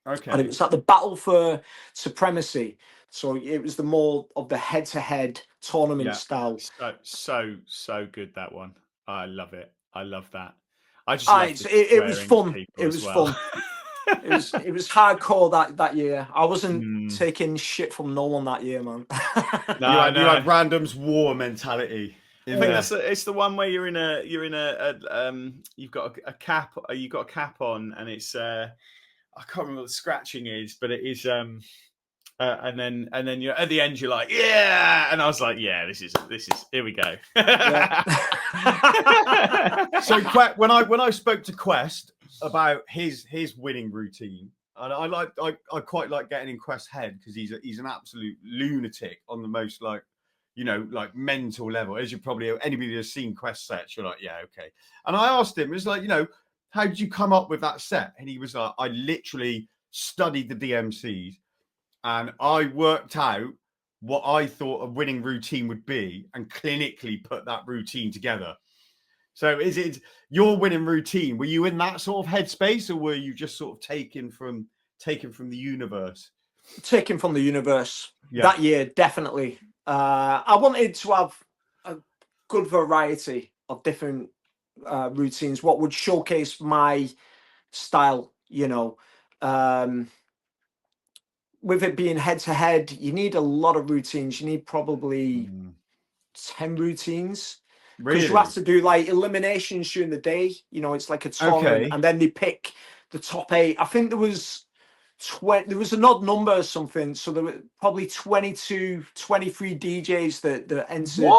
Okay. And it was at the Battle for Supremacy. So it was the more of the head-to-head tournament style. So good, that one. I love it. I love that. I just it was fun. It was fun. It was hardcore that year. I wasn't taking shit from no one that year, man. You had randoms war mentality. I think it's the one where you've got a cap on, and it's I can't remember what the scratching is, but it is and then you're at the end, you're like, yeah, and I was like, yeah, this is here we go. So when I spoke to Quest about his winning routine, and I quite like getting in Quest's head because he's an absolute lunatic on the most like mental level. As you probably anybody that's seen Quest sets, you're like, yeah, okay. And I asked him, it's like, how did you come up with that set? And he was like, I literally studied the DMCs and I worked out what I thought a winning routine would be and clinically put that routine together. So is it your winning routine? Were you in that sort of headspace, or were you just sort of taken from the universe? Taken from the universe that year, definitely. I wanted to have a good variety of different routines, what would showcase my style, with it being head to head, you need a lot of routines. You need probably 10 routines because you have to do like eliminations during the day. It's like a tournament, and then they pick the top 8. I think there was an odd number or something, so there were probably 22, 23 DJs that entered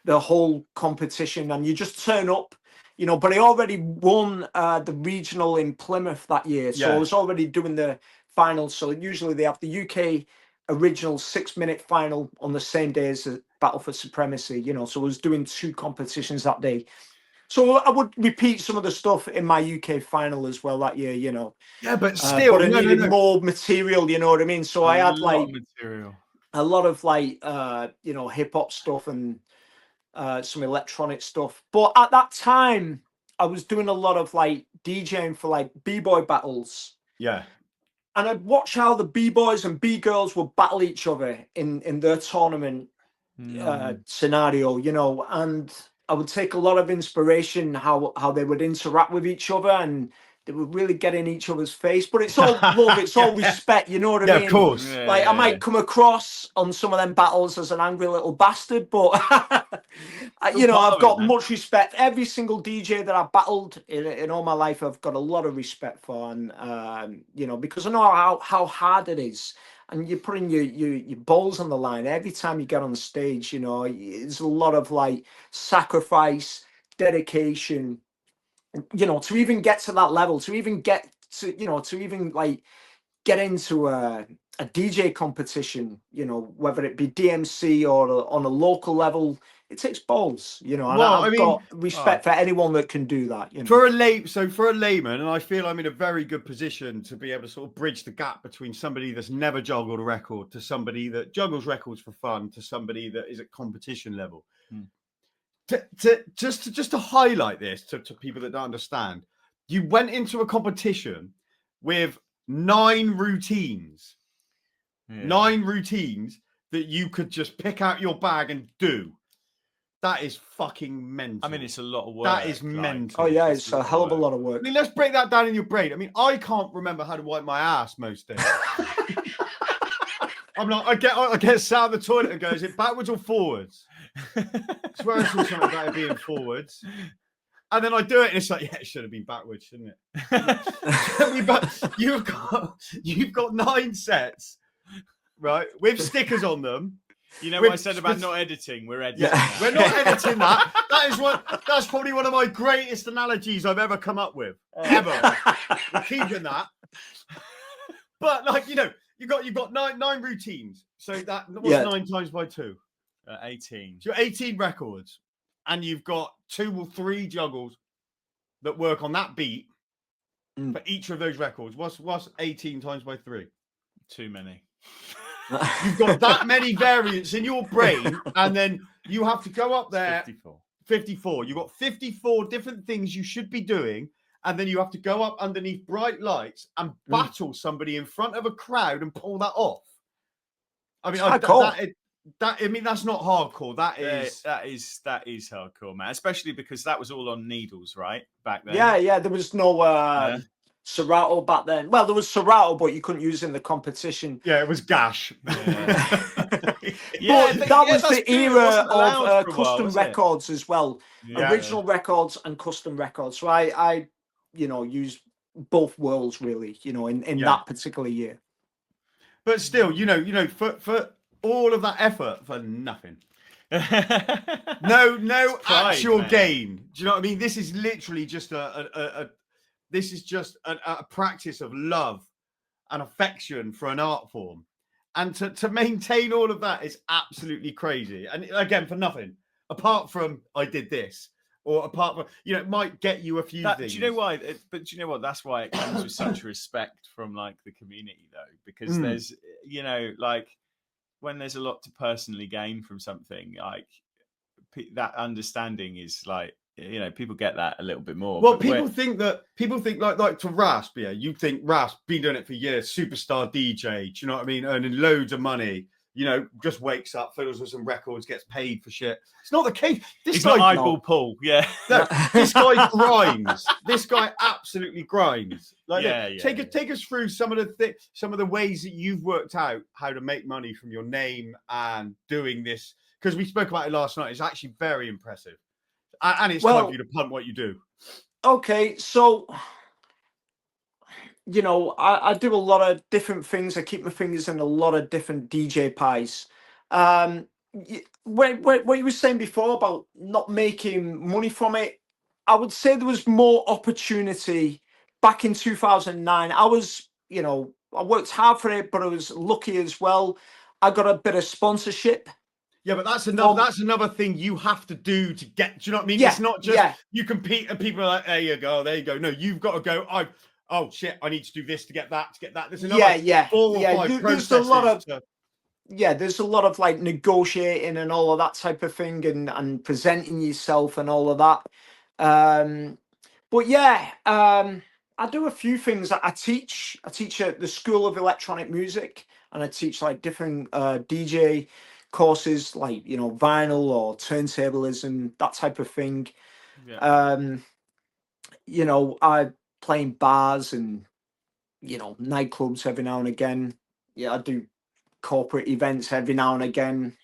the whole competition, and you just turn up. But I already won the regional in Plymouth that year, so I was already doing the finals. So usually they have the UK original 6-minute final on the same day as the Battle for Supremacy. So I was doing 2 competitions that day. So I would repeat some of the stuff in my UK final as well that year. Yeah, but still, but I needed more material. You know what I mean? So I had like a lot of like hip hop stuff and some electronic stuff. But at that time, I was doing a lot of like DJing for like b-boy battles. Yeah. And I'd watch how the b-boys and b-girls would battle each other in their tournament scenario, and I would take a lot of inspiration how they would interact with each other, and they would really get in each other's face. But it's all love, it's all respect, you know what I mean? Yeah, of course. I might come across on some of them battles as an angry little bastard, but I've got much respect. Every single DJ that I've battled in all my life, I've got a lot of respect for, and because I know how hard it is. And you're putting your balls on the line every time you get on stage. It's a lot of like sacrifice, dedication. To even get to that level, to even get to like get into a DJ competition. Whether it be DMC or on a local level, it takes balls. And I've got respect for anyone that can do that. For a layman, and I feel I'm in a very good position to be able to sort of bridge the gap between somebody that's never juggled a record to somebody that juggles records for fun to somebody that is at competition level. Just to highlight this to people that don't understand, you went into a competition with 9 routines. 9 routines that you could just pick out your bag and do. That is fucking mental. I mean, it's a lot of work. That is mental. Oh yeah, it's a hell of a lot of work. I mean, let's break that down in your brain. I mean, I can't remember how to wipe my ass most days. I'm like, I get sat out the toilet and go, is it backwards or forwards? I swear I saw something about it being forwards. And then I do it, and it's like, yeah, it should have been backwards, shouldn't it? But you've got 9 sets, right, with stickers on them. You know what I said about not editing? We're editing. Yeah. We're not editing that. That's probably one of my greatest analogies I've ever come up with. Ever. We're keeping that. But like, you've got 9 routines. So that was 9 times by 2. 18. So 18 records. And you've got 2 or 3 juggles that work on that beat. for each of those records. What's 18 times by 3? Too many. You've got that many variants in your brain, and then you have to go up there. 54. 54. You've got 54 different things you should be doing, and then you have to go up underneath bright lights and battle somebody in front of a crowd and pull that off. I mean, I mean, that's not hardcore. That is hardcore, man. Especially because that was all on needles, right? Back then. Yeah. There was no Serato back then. Well, there was Serato, but you couldn't use it in the competition. Yeah, it was gash. Yeah. That was the era of custom while, records as well. Yeah. Original records and custom records. So I used both worlds really, in that particular year. But still, for all of that effort for nothing. No actual gain. Do you know what I mean? This is literally just a practice of love and affection for an art form. And to maintain all of that is absolutely crazy. And again, for nothing, apart from I did this, or apart from, it might get you a few things. Do you know why? But do you know what? That's why it comes with such respect from like the community, though, because there's, like when there's a lot to personally gain from something, like that understanding is like, people get that a little bit more. Well, people think like to Rasp, yeah, you think Rasp, been doing it for years, superstar DJ, do you know what I mean? Earning loads of money, just wakes up, fiddles with some records, gets paid for shit. It's not the case. He's not eyeball Paul, yeah. No, this guy grinds. This guy absolutely grinds. Like, take us through some of the ways that you've worked out how to make money from your name and doing this, because we spoke about it last night. It's actually very impressive. And it's time for you to punt what you do. Okay, so I do a lot of different things. I keep my fingers in a lot of different DJ pies. What you were saying before about not making money from it, I would say there was more opportunity back in 2009. I was, I worked hard for it, but I was lucky as well. I got a bit of sponsorship. Yeah, but that's another thing you have to do to get. Do you know what I mean? Yeah, it's not just you compete and people are like, there you go. No, you've got to go. Oh shit, I need to do this to get that. There's another 4 or 5 processes. There's a lot of like negotiating and all of that type of thing, and presenting yourself and all of that. I do a few things. I teach at the School of Electronic Music, and I teach like different DJ courses, like vinyl or turntablism, that type of thing. I play in bars and nightclubs every now and again. I do corporate events every now and again.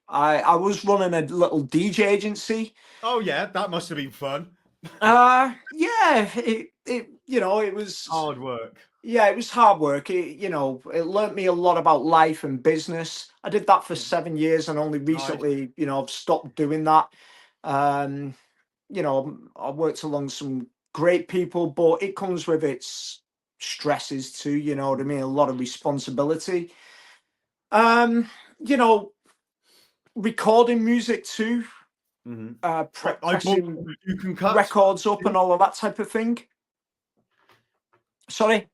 I was running a little DJ agency. Oh yeah, that must have been fun. It was hard work. Yeah, it was hard work. It learn't me a lot about life and business. I did that for 7 years, and only recently, I've stopped doing that. I worked along some great people, but it comes with its stresses too. You know what I mean? A lot of responsibility. Recording music too. Pressing records up and all of that type of thing. Sorry.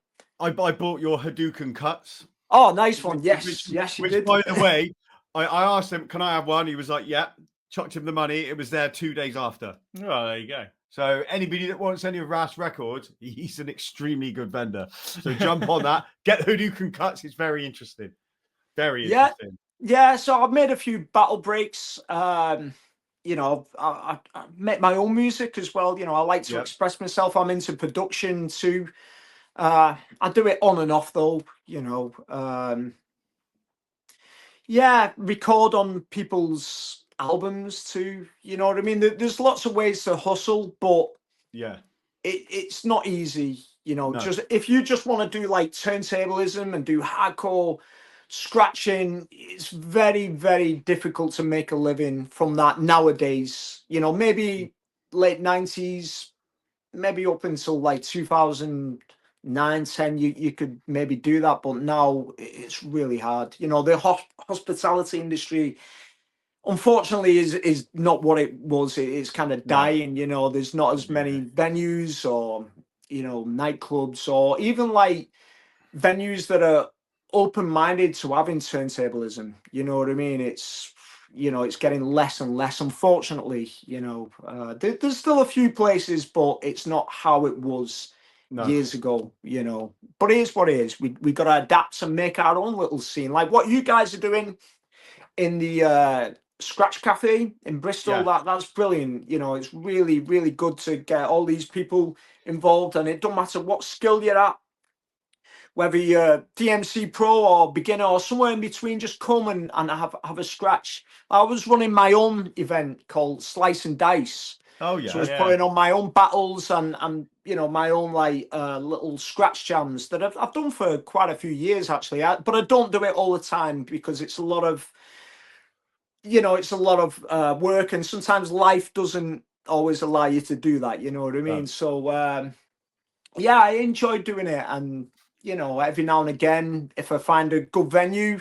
I bought your Hadouken cuts. Oh, nice one. Yes, you did. By the way, I asked him, can I have one? He was like, yeah. Chucked him the money. It was there 2 days after. Oh, there you go. So anybody that wants any of Rasp records, he's an extremely good vendor. So jump on that. Get Hadouken cuts. It's very interesting. Very interesting. Yeah, so I've made a few battle breaks. I make my own music as well. I like to express myself. I'm into production too. I do it on and off though, record on people's albums too. You know what I mean? There's lots of ways to hustle, but it's not easy. Just if you just want to do like turntablism and do hardcore scratching, it's very, very difficult to make a living from that nowadays. Maybe late 90s, maybe up until like 2009-10, you could maybe do that, but now it's really hard. The hospitality industry, unfortunately, is not what it was. It's kind of dying. There's not as many venues or you know, nightclubs or even like venues that are open-minded to having turntablism. You know what I mean? It's, you know, it's getting less and less, unfortunately. You know, there's still a few places, but it's not how it was years ago, you know. But it is what it is. We got to adapt and make our own little scene, like what you guys are doing in the Scratch Cafe in Bristol. That's brilliant. You know, it's really, really good to get all these people involved, and it don't matter what skill you're at, whether you're DMC pro or beginner or somewhere in between, just come and have a scratch. I was running my own event called Slice and Dice. Oh yeah. So I was putting on my own battles and you know, my own like little scratch jams that I've done for quite a few years actually. But I don't do it all the time because it's a lot of, you know, it's a lot of work, and sometimes life doesn't always allow you to do that. You know what I mean? So yeah, I enjoy doing it, and you know, every now and again, if I find a good venue,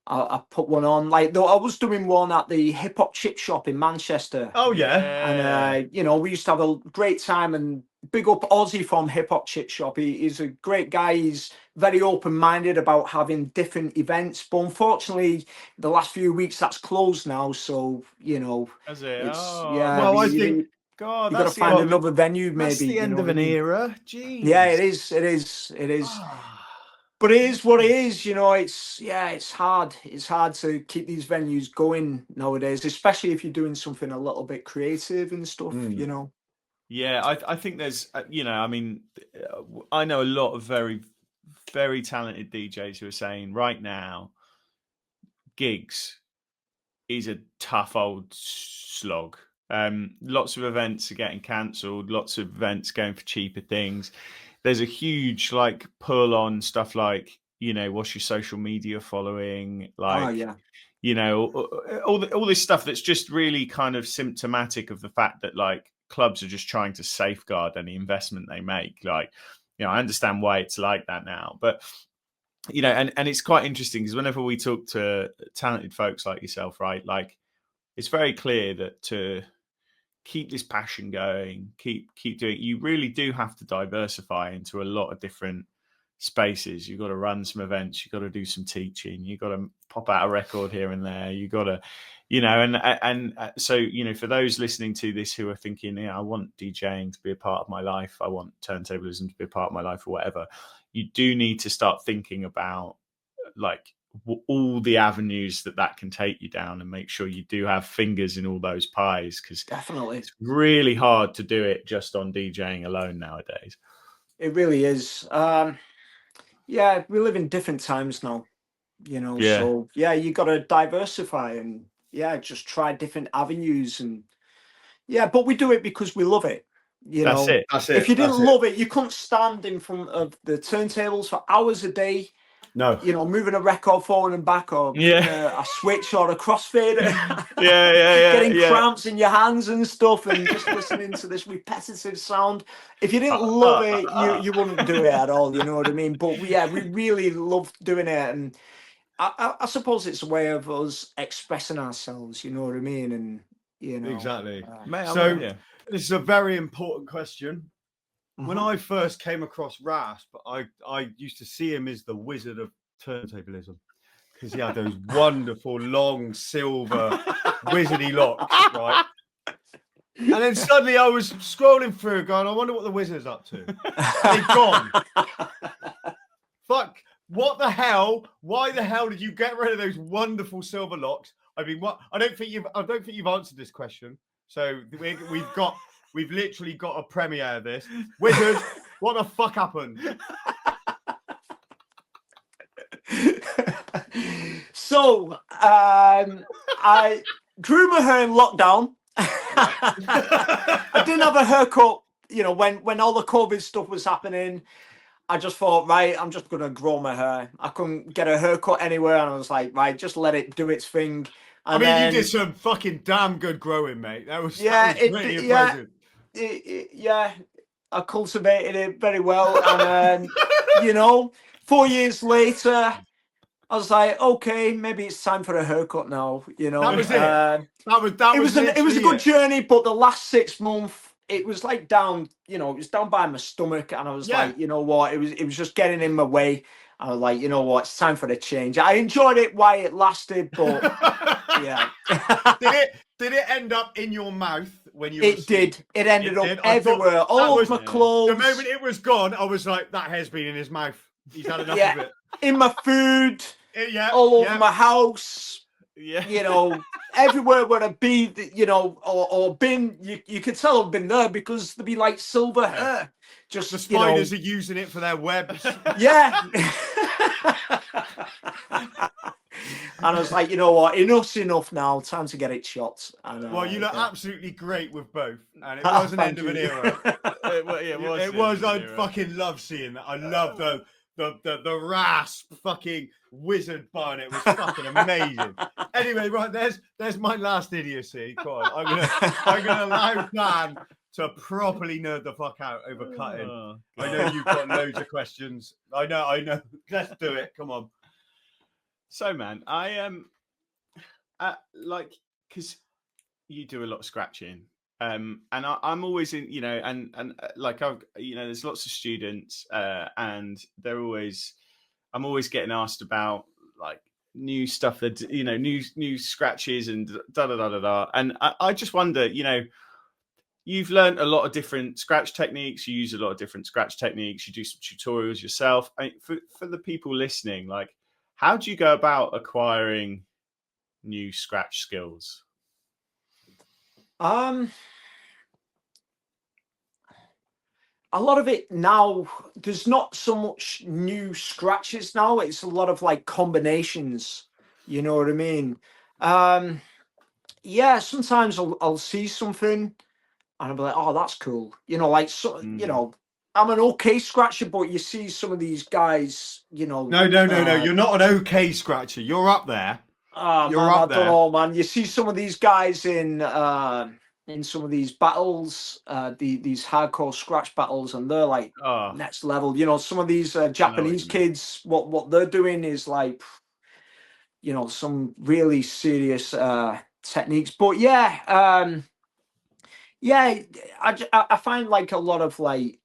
I put one on. Like, though I was doing one at the Hip Hop Chip Shop in Manchester. Oh yeah. And you know, we used to have a great time. And big up Ozzy from Hip Hop Chip Shop. He's a great guy. He's very open-minded about having different events. But unfortunately, the last few weeks that's closed now. So you know, Is it? it's Well, I think God, you got to find another venue. Maybe that's the end of an era. Jeez. Yeah, it is. It is. It is. But it is what it is, you know. It's hard. It's hard to keep these venues going nowadays, especially if you're doing something a little bit creative and stuff, you know. Yeah, I think there's, you know, I mean, I know a lot of very, very talented DJs who are saying right now, gigs is a tough old slog. Lots of events are getting cancelled. Lots of events going for cheaper things. There's a huge like pull on stuff like, you know, what's your social media following? Like, you know, all this stuff that's just really kind of symptomatic of the fact that like clubs are just trying to safeguard any investment they make. Like, you know, I understand why it's like that now, but you know, and it's quite interesting because whenever we talk to talented folks like yourself, right, like it's very clear that to keep this passion going, keep doing it, you really do have to diversify into a lot of different spaces. You've got to run some events, you've got to do some teaching, you've got to pop out a record here and there, you've got to, you know, and so, you know, for those listening to this who are thinking, yeah, I want DJing to be a part of my life, I want turntablism to be a part of my life or whatever, you do need to start thinking about like all the avenues that can take you down, and make sure you do have fingers in all those pies, because definitely it's really hard to do it just on DJing alone nowadays. It really is. Yeah, we live in different times now, you know. So yeah, you got to diversify and just try different avenues, and but we do it because we love it. You know, that's it. If you didn't love it, you couldn't stand in front of the turntables for hours a day. No, you know, moving a record forward and back, or a switch or a crossfader. Getting cramps in your hands and stuff, and just listening to this repetitive sound. If you didn't love it, you wouldn't do it at all. You know what I mean? But we really love doing it, and I suppose it's a way of us expressing ourselves. You know what I mean? And you know, exactly. So this is a very important question. When I first came across Rasp, I used to see him as the wizard of turntablism because he had those wonderful long silver wizardy locks, right? And then suddenly I was scrolling through going, I wonder what the wizard's up to. And he's gone. Fuck, what the hell? Why the hell did you get rid of those wonderful silver locks? I mean, what? I don't think you've answered this question. So we've literally got a premiere of this. Wizard, what the fuck happened? So, I grew my hair in lockdown. I didn't have a haircut, you know, when all the COVID stuff was happening. I just thought, right, I'm just going to grow my hair. I couldn't get a haircut anywhere, and I was like, right, just let it do its thing. And you did some fucking damn good growing, mate. That was really impressive. I cultivated it very well, and you know, 4 years later, I was like, okay, maybe it's time for a haircut now. You know, that was it. It was a good journey, but the last 6 months, it was like down, it was down by my stomach, and I was Yeah. like, you know what, it was just getting in my way. I was like, you know what, it's time for the change. I enjoyed it while it lasted, but yeah. Did it end up in your mouth when you? It did. It ended up did. I thought everywhere, all was- over my clothes. The moment it was gone, I was like, that hair's been in his mouth. He's had enough Yeah. of it. In my food, Yeah, all over yeah. my house. Yeah. Everywhere where I'd be, or been, you could tell I've been there because there'd be like silver hair. Just The spiders are using it for their webs. Yeah. And I was like, you know what, enough's enough now. Time to get it shot. And, Well, you look absolutely great with both, and it was an end of an era. It was. I fucking love seeing that. I love the Rasp fucking wizard bun. It was fucking amazing. Anyway, right, there's my last idiocy. Go on. I'm gonna allow Dan to properly nerd the fuck out over cutting. I know you've got loads of questions. I know. Let's do it. Come on. So, man, I like, because you do a lot of scratching, and I'm always in, and like I've, there's lots of students, and I'm always getting asked about like new stuff that new scratches and da da da da da, and I just wonder, you've learned a lot of different scratch techniques. You use a lot of different scratch techniques. You do some tutorials yourself. For the people listening, like, how do you go about acquiring new scratch skills? A lot of it now, there's not so much new scratches now. It's a lot of like combinations. You know what I mean? Yeah, sometimes I'll see something and I'll be like, oh, that's cool. I'm an okay scratcher, but you see some of these guys, No. You're not an okay scratcher. You're up there. You're up there. I don't know, man. You see some of these guys in some of these battles, these hardcore scratch battles, and they're like next level. Some of these Japanese kids, what they're doing is like, some really serious techniques. But yeah, I find like a lot of like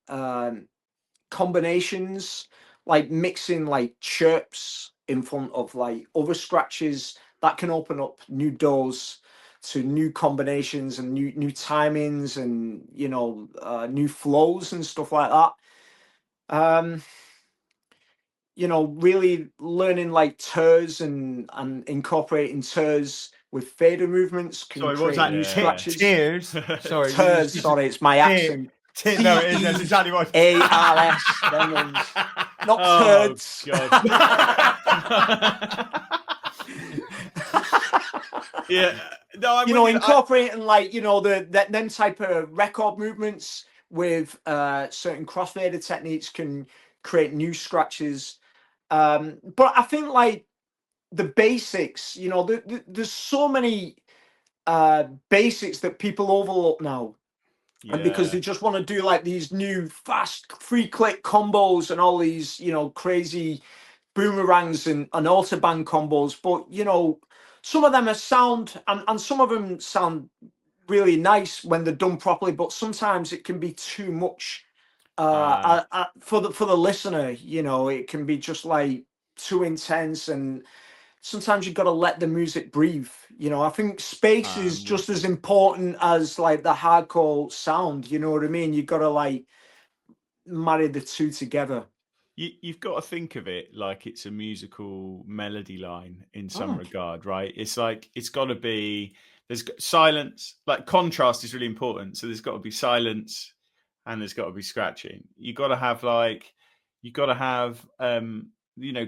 combinations, like mixing like chirps in front of like other scratches, that can open up new doors to new combinations and new timings and new flows and stuff like that. Really learning like turs and incorporating turs with fader movements can create new scratches. Tears. Sorry. Turs. Sorry, it's my accent. No, it is. That's exactly what. ARS. Them ones. Not turds. Yeah. No, incorporating like them type of record movements with certain crossfader techniques can create new scratches. But I think like the basics, there's so many basics that people overlook now. And because they just want to do like these new fast 3-click combos and all these, crazy boomerangs and autobahn combos. But, some of them are sound and some of them sound really nice when they're done properly. But sometimes it can be too much for the listener. It can be just like too intense, and sometimes you've got to let the music breathe. I think space is just as important as like the hardcore sound. You know what I mean? You've got to like marry the two together. You've got to think of it like it's a musical melody line in some regard, right? It's like it's got to be, there's silence, like contrast is really important. So there's got to be silence and there's got to be scratching. You've got to have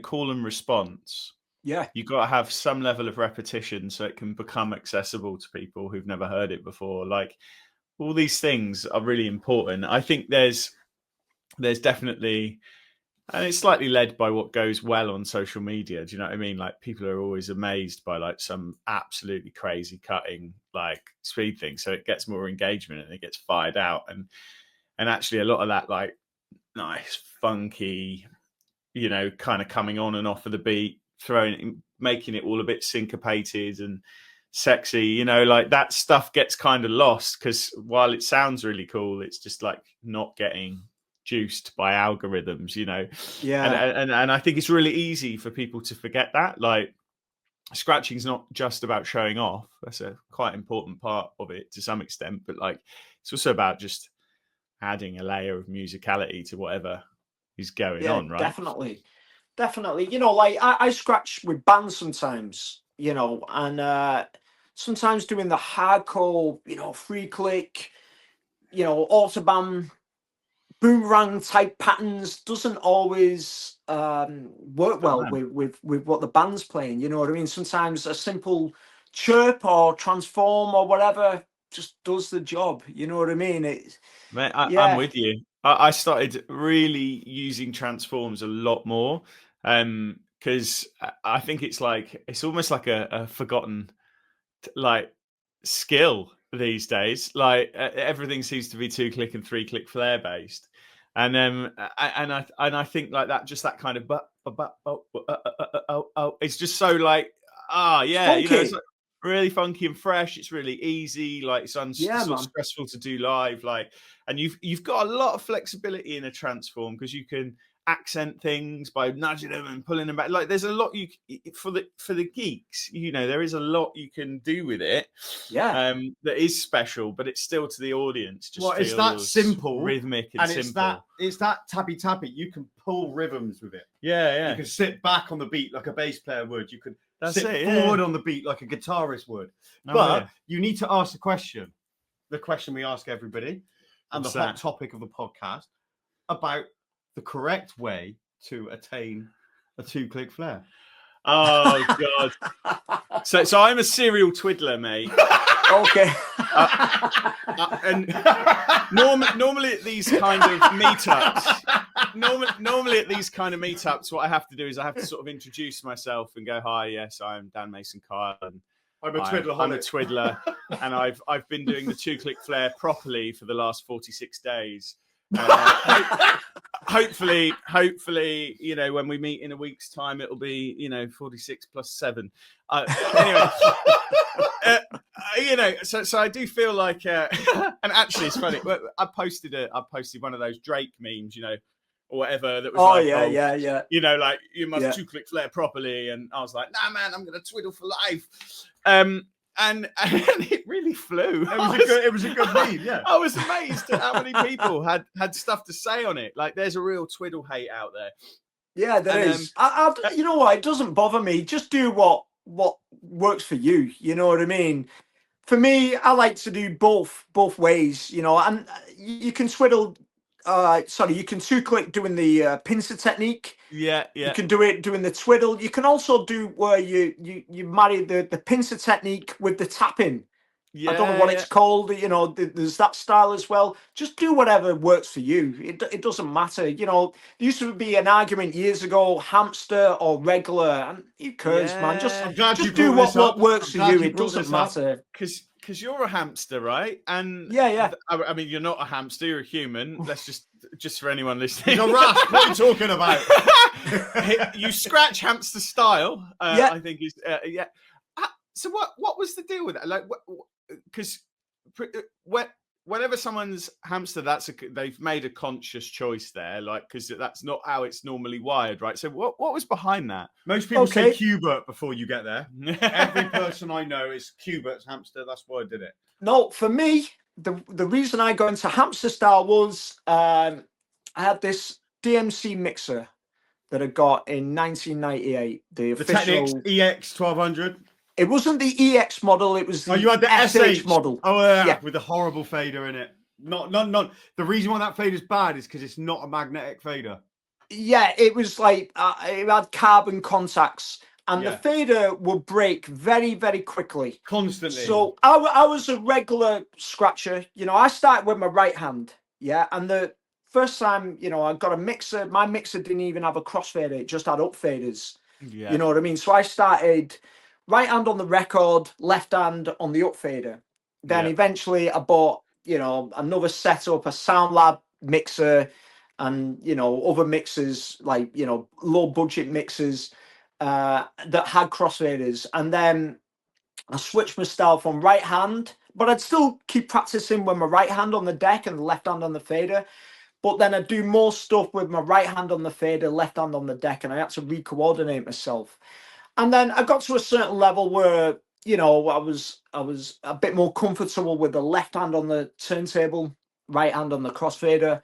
call and response. Yeah, you've got to have some level of repetition so it can become accessible to people who've never heard it before. Like, all these things are really important. I think there's definitely, and it's slightly led by what goes well on social media. Do you know what I mean? Like, people are always amazed by like some absolutely crazy cutting like speed thing. So it gets more engagement and it gets fired out. And actually a lot of that like nice, funky, kind of coming on and off of the beat, making it all a bit syncopated and sexy, you know, like that stuff gets kind of lost because while it sounds really cool, it's just like not getting juiced by algorithms, you know. And I think it's really easy for people to forget that. Like, scratching's not just about showing off. That's a quite important part of it to some extent, but like it's also about just adding a layer of musicality to whatever is going on, right? Definitely. You know, like I scratch with bands sometimes, you know, and sometimes doing the hardcore, you know, 3-click, you know, autobahn boomerang type patterns doesn't always work well with what the band's playing. You know what I mean? Sometimes a simple chirp or transform or whatever just does the job. You know what I mean? Mate, I'm with you. I started really using transforms a lot more because I think it's almost like a forgotten like skill these days. Like everything seems to be 2-click and 3-click flare based, and I think like that, just that kind of it's just so like you know, it's like really funky and fresh. It's really easy. Like it's sort of stressful to do live. Like, and you've got a lot of flexibility in a transform because you can accent things by nudging them and pulling them back. Like there's a lot for the geeks, you know, there is a lot you can do with it. That is special, but it's still to the audience. Just it's that simple, rhythmic, and simple. It's that tappy. You can pull rhythms with it. Yeah. You can sit back on the beat like a bass player would. You could sit forward on the beat like a guitarist would. But you need to ask the question we ask everybody, and the hot topic of the podcast about the correct way to attain a 2-click flare. Oh God! So I'm a serial twiddler, mate. Okay. And normally at these kind of meetups, normally at these kind of meetups, what I have to do is I have to sort of introduce myself and go, "Hi, yes, I'm Dan Mason Kyle, and I'm a twiddler, and I've been doing the 2-click flare properly for the last 46 days." Hopefully, you know, when we meet in a week's time, it'll be, you know, 46 plus 7. Anyway, you know, so I do feel like, and actually, it's funny. I posted one of those Drake memes, you know, or whatever that was yeah. You know, like you must 2-click flare properly, and I was like, nah, man, I'm gonna twiddle for life. And it really flew. It was a good meme, yeah. I was amazed at how many people had stuff to say on it. Like, there's a real twiddle hate out there. Yeah, there is. You know what? It doesn't bother me. Just do what works for you. You know what I mean? For me, I like to do both ways. You know, and you can twiddle. You can 2-click doing the pincer technique. Yeah. You can do it doing the twiddle. You can also do where you marry the pincer technique with the tapping. I don't know what it's called. You know, there's that style as well. Just do whatever works for you. It doesn't matter. You know, there used to be an argument years ago: hamster or regular. And who cares, man? Just do what works for you. It doesn't matter. Because you're a hamster, right? And I mean, you're not a hamster, you're a human. Let's just for anyone listening. You're Rasp, what are you talking about? You scratch hamster style, I think is so what was the deal with that? Like, because whenever someone's hamster, they've made a conscious choice there, like, because that's not how it's normally wired, right? So what was behind that? Most people say Qbert before you get there. Every person I know is Qbert's hamster. That's why I did it. No, for me, the reason I got into hamster style was I had this DMC mixer that I got in 1998. The official Technics EX 1200. It wasn't the EX model. It was the you had the SH model. Oh yeah, with the horrible fader in it. Not. The reason why that fader is bad is because it's not a magnetic fader. Yeah, it was like it had carbon contacts, and the fader would break very, very quickly, constantly. So I was a regular scratcher. You know, I started with my right hand. Yeah, and the first time, you know, I got a mixer. My mixer didn't even have a crossfader; it just had up faders. Yeah. You know what I mean? So I started right hand on the record, left hand on the up fader. Then eventually I bought, you know, another setup, a SoundLab mixer, and, you know, other mixers, like, you know, low budget mixers that had crossfaders. And then I switched my style from right hand, but I'd still keep practicing with my right hand on the deck and the left hand on the fader. But then I'd do more stuff with my right hand on the fader, left hand on the deck, and I had to re-coordinate myself. And then I got to a certain level where, you know, I was a bit more comfortable with the left hand on the turntable, right hand on the crossfader.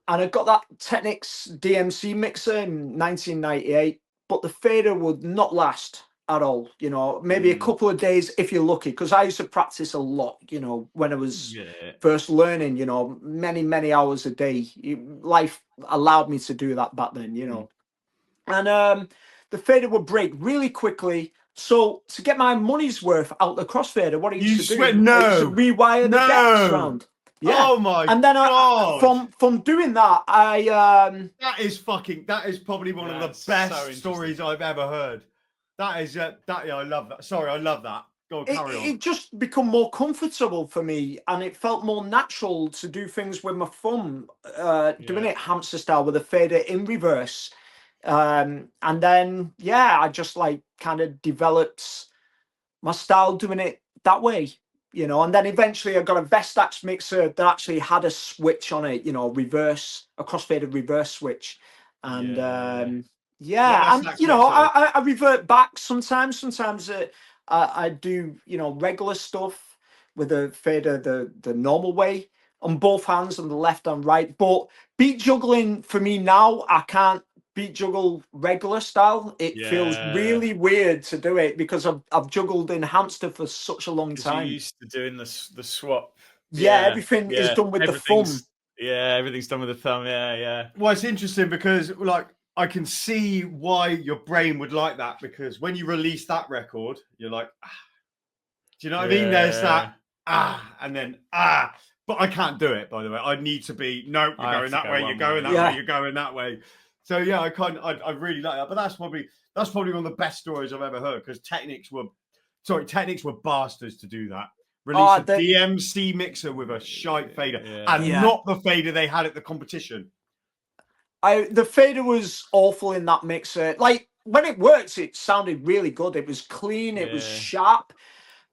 And I got that Technics DMC mixer in 1998, but the fader would not last at all, you know, maybe a couple of days if you're lucky, because I used to practice a lot, you know, when I was first learning, you know, many hours a day. Life allowed me to do that back then, you know. And the fader would break really quickly. So to get my money's worth out the crossfader, what I used to do, I used to rewire the decks around. Yeah. Oh my and then God. from doing that, that is probably one of the best stories I've ever heard. That is I love that. Sorry, I love that. Go on, carry on. It just become more comfortable for me, and it felt more natural to do things with my thumb, doing it hamster style with a fader in reverse. And then I just like kind of developed my style doing it that way, you know. And then eventually I got a Vestax mixer that actually had a switch on it, you know, a crossfader reverse switch. And and you know, I revert back sometimes. Sometimes I do, you know, regular stuff with the fader the normal way on both hands, on the left and right. But beat juggling for me now, I can't beat juggle regular style. It feels really weird to do it because I've juggled in hamster for such a long time. You're used to doing the swap. Everything is done with the thumb. Yeah, everything's done with the thumb. Yeah. Well, it's interesting because like I can see why your brain would like that, because when you release that record, you're like, do you know what I mean? There's that and then but I can't do it, by the way. I need to be you're going that way, you're going that way, you're going that way. So yeah, I really like that. But that's probably one of the best stories I've ever heard, because Technics were bastards to do that. Release a DMC mixer with a shite fader and not the fader they had at the competition. The fader was awful in that mixer. Like when it worked, it sounded really good. It was clean, it was sharp,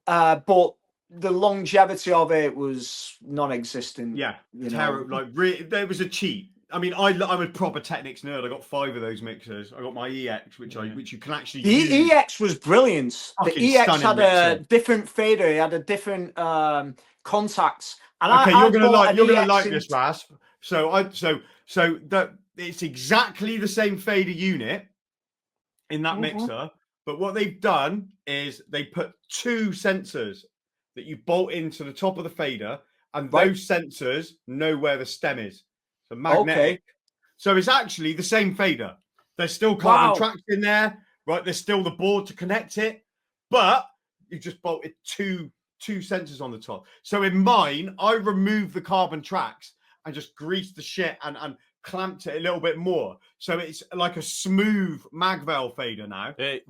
but the longevity of it was non-existent. Yeah, terrible. Like there was a cheat. I mean, I'm a proper Technics nerd. I got 5 of those mixers. I got my EX, which you can actually use. The EX was brilliant. Fucking the EX had mixer. a different fader. It had a different contacts. And you're gonna like this, Rasp. So that it's exactly the same fader unit in that mixer, but what they've done is they put 2 sensors that you bolt into the top of the fader, and those sensors know where the stem is. So magnetic. So it's actually the same fader. There's still carbon tracks in there, right? There's still the board to connect it, but you just bolted two sensors on the top. So in mine, I removed the carbon tracks and just greased the shit and clamped it a little bit more. So it's like a smooth Magvel fader now. It's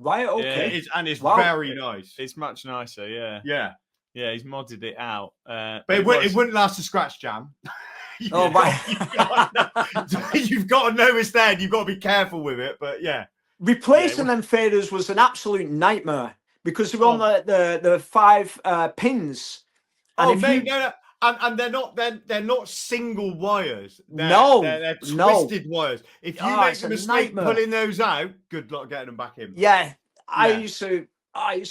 very nice. It's much nicer, yeah. Yeah, he's modded it out. But it wouldn't last a scratch jam. You've got to know it's there, and you've got to be careful with it. But replacing them faders was an absolute nightmare because they were on the 5 pins. And and they're not single wires. They're twisted wires. If you make a mistake pulling those out, good luck getting them back in. I used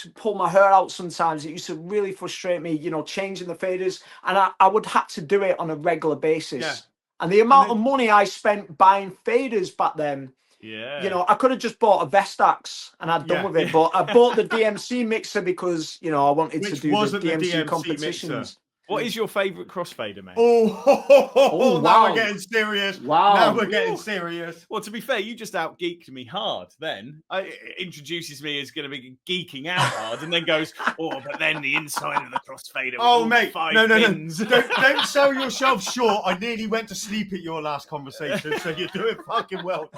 to pull my hair out sometimes. It used to really frustrate me, you know, changing the faders. And I would have to do it on a regular basis. Yeah. And the amount of money I spent buying faders back then, you know, I could have just bought a Vestax and I'd done with it. But I bought the DMC mixer because, you know, I wanted to do the DMC competitions. Mixer. What is your favourite crossfader, mate? Now we're getting serious. Now we're getting serious. Well, to be fair, you just out-geeked me hard then. It introduces me as going to be geeking out hard and then goes, but then the inside of the crossfader with mate. 5 No. pins. Don't sell yourself short. I nearly went to sleep at your last conversation, so you're doing fucking well.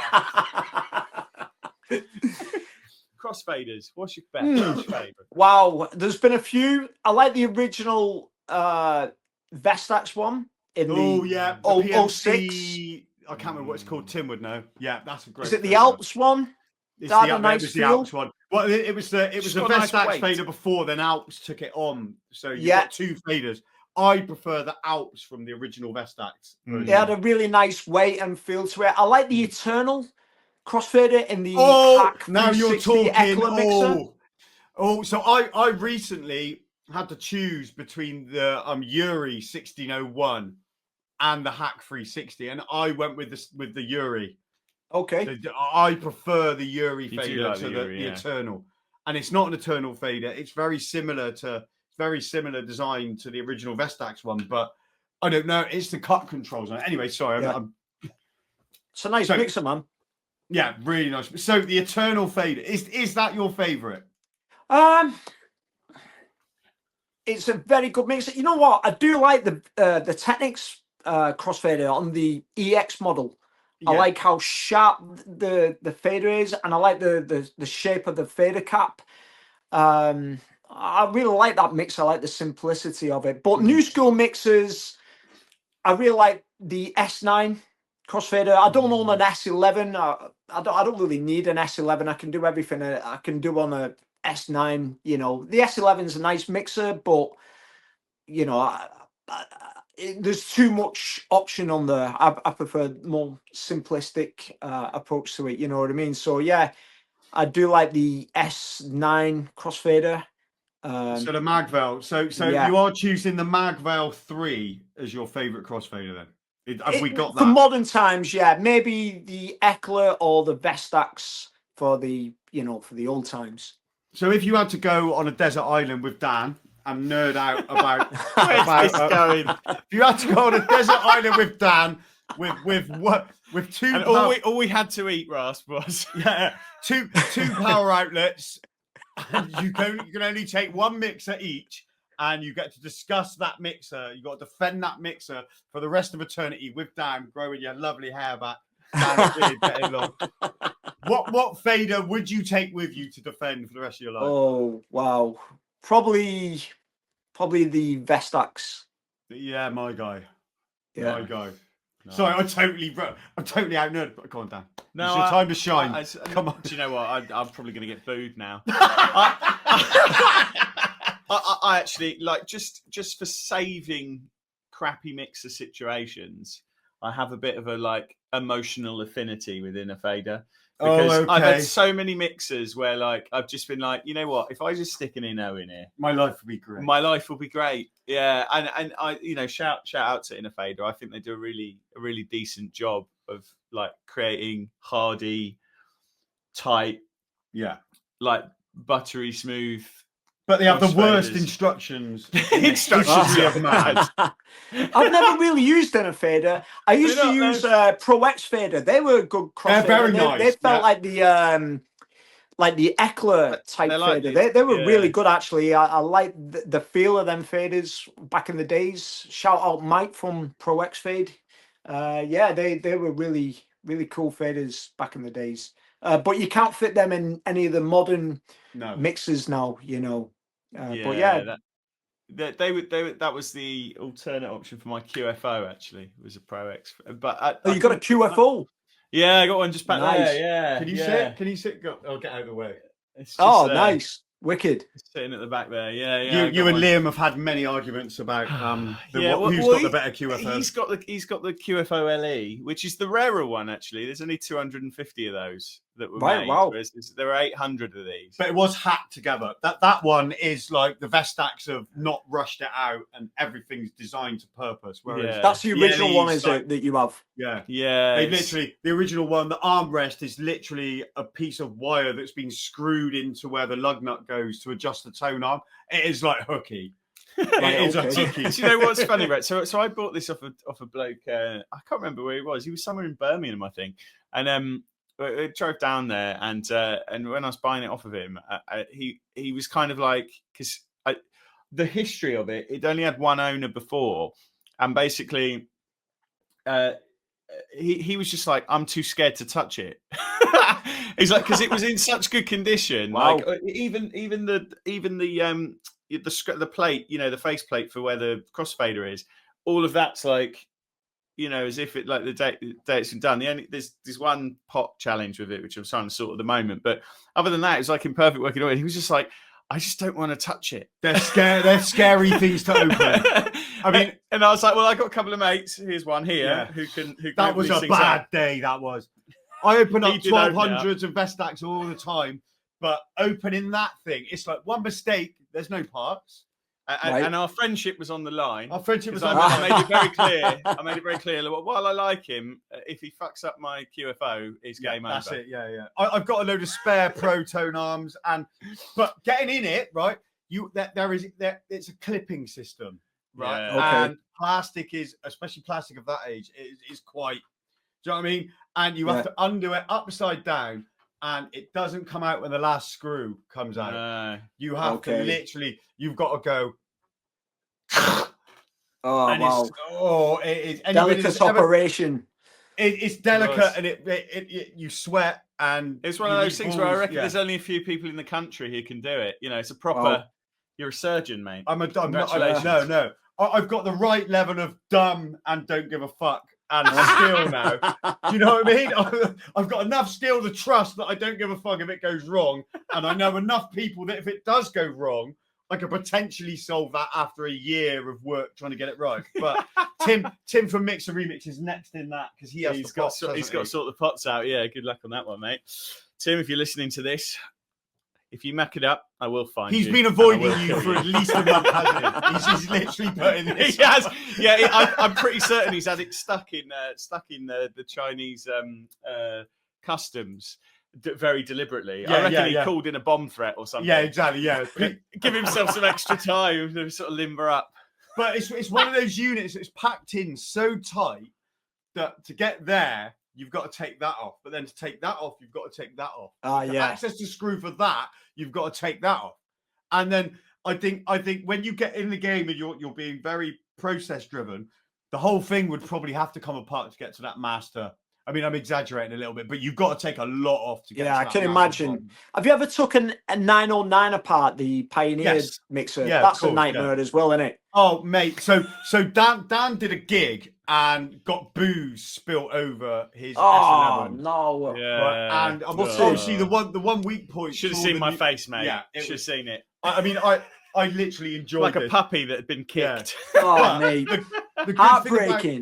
Crossfaders, what's your best favourite? Wow, there's been a few. I like the original Vestax one in the 06. I can't remember what it's called. Tim would know. Yeah, that's a great. Is it the Alps one? It's the Alps one. Well, it was the Just a got a nice Vestax weight. fader before, then Alps took it on. So you Yeah. got two faders. I prefer the Alps from the original Vestax. It had a really nice weight and feel to it. I like the Eternal crossfader in the Hack now you're 360 talking. Eckler mixer. So I recently had to choose between the Yuri 1601 and the Hack 360, and I went with the Yuri. Okay. I prefer the Yuri You do fader like to the Yuri, the yeah. Eternal, and it's not an Eternal fader. It's very similar design to the original Vestax one, but I don't know. It's the cut controls on it. Anyway, sorry. Yeah. It's a nice mixer, man. Yeah, really nice. So the Eternal fader is that your favorite? It's a very good mixer. You know what? I do like the Technics crossfader on the EX model. Yeah. I like how sharp the fader is, and I like the shape of the fader cap. I really like that mix. I like the simplicity of it. But new school mixers, I really like the S9 crossfader. I don't own an S11. I don't really need an S11. I can do everything I can do on a S9. You know, the S11 is a nice mixer, but you know, there's too much option on there. I prefer more simplistic approach to it. You know what I mean? So yeah, I do like the S9 crossfader. So the Magvel. So yeah. you are choosing the Magvel 3 as your favorite crossfader then? Have we got that? For modern times, yeah. Maybe the Eckler or the Vestax for the old times. So if you had to go on a desert island with Dan and nerd out about if you had to go on a desert island with Dan with two and all we had to eat, Rasp, was two power outlets, and you can only take one mixer each, and you get to discuss that mixer. You got to defend that mixer for the rest of eternity with Dan growing your lovely hair back. Getting long. What fader would you take with you to defend for the rest of your life? Oh wow, probably the Vestax. Yeah, my guy. Yeah. My guy. No. Sorry, I'm totally out-nerded. But come on, Dan. No, it's your time to shine. Come on. Do you know what? I'm probably going to get booed now. I actually like just for saving crappy mixer situations. I have a bit of a like emotional affinity within a fader. Because I've had so many mixers where like I've just been like, you know what, if I just stick an Inno in here, my life will be great. My life will be great. Yeah. And I, you know, shout out to Inno Fader. I think they do a really decent job of like creating hardy, tight, like buttery smooth. But they have the worst instructions. Instructions. I've never really used a fader. I used to use Pro X fader. They were a good crossfader. They're very nice. They felt like the Eckler type fader. They were really good actually. I like the feel of them faders back in the days. Shout out Mike from Pro X Fade. They were really cool faders back in the days. But you can't fit them in any of the modern mixers now, you know. That was the alternate option for my QFO. Actually, it was a Pro X. But you got a QFO? Yeah, I got one just back there. Yeah. Can you sit? Can you sit? I'll get out of the way. It's just, nice, wicked. Sitting at the back there. Yeah. You and Liam have had many arguments about who's got the better QFO. He's got the QFO LE, which is the rarer one. Actually, there's only 250 of those that were made. Wow. There are 800 of these. But it was hacked together. That one is like the Vestax have not rushed it out, and everything's designed to purpose. Whereas that's the original one, is it, that you have? Yeah. They literally, the original one, the armrest is literally a piece of wire that's been screwed into where the lug nut goes to adjust the tone arm. It is like hooky. It is a hooky. Do you know what's funny, right? So I bought this off a bloke. I can't remember where he was. He was somewhere in Birmingham, I think. And I drove down there, and when I was buying it off of him, he was kind of like, because the history of it only had one owner before, and basically he was just like, I'm too scared to touch it. He's like, because it was in such good condition. Wow. Like even the plate, you know, the face plate for where the crossfader is, all of that's like you know, as if it like the day it's been done. There's one pot challenge with it, which I'm trying to sort at the moment. But other than that, it was like in perfect working order. He was just like, I just don't want to touch it. They're scary things to open. I mean, and I was like, well, I got a couple of mates. Here's one here who can. That was a bad day. That was. I open up 1200s and Vestax all the time, but opening that thing, it's like one mistake. There's no parts. And our friendship was on the line. Our friendship was on the line. line. I made it very clear. While I like him, if he fucks up my QFO, it's game over. That's it. Yeah. I've got a load of spare Protone arms, but getting in it, right? It's a clipping system, right? Yeah. And plastic is, especially plastic of that age, is quite. Do you know what I mean? And you have to undo it upside down. And it doesn't come out when the last screw comes out. You have to literally, you've got to go. It is delicate operation. It's delicate, and you sweat, and it's one of those things where I reckon there's only a few people in the country who can do it. You know, it's a proper. You're a surgeon, mate. I'm not. No. I've got the right level of dumb and don't give a fuck. And skill now. Do you know what I mean? I've got enough skill to trust that I don't give a fuck if it goes wrong. And I know enough people that if it does go wrong, I could potentially solve that after a year of work trying to get it right. But Tim from Mixer Remix is next in that because he's got to sort the pots out. Yeah, good luck on that one, mate. Tim, if you're listening to this, if you muck it up, I will find you. He's been avoiding you for at least a month, hasn't he? He's literally putting this. He has. Yeah, I'm pretty certain he's had it stuck in the Chinese customs very deliberately. I reckon he called in a bomb threat or something. Yeah, exactly. Yeah, give himself some extra time to sort of limber up. But it's one of those units that's packed in so tight that to get there, you've got to take that off. But then to take that off, you've got to take that off. Access to screw for that, you've got to take that off. And then I think when you get in the game and you're being very process driven, the whole thing would probably have to come apart to get to that master. I mean, I'm exaggerating a little bit, but you've got to take a lot off to get to that. Yeah, I can imagine. Button. Have you ever taken a 909 apart, the Pioneer mixer? Yeah, that's a nightmare as well, isn't it? Oh, mate. So Dan did a gig and got booze spilt over his S11. No. Yeah. And obviously the one weak point. Should have seen my face, mate. Yeah. Should have seen it. I mean, I literally enjoyed like a puppy that had been kicked. Yeah. Oh, mate.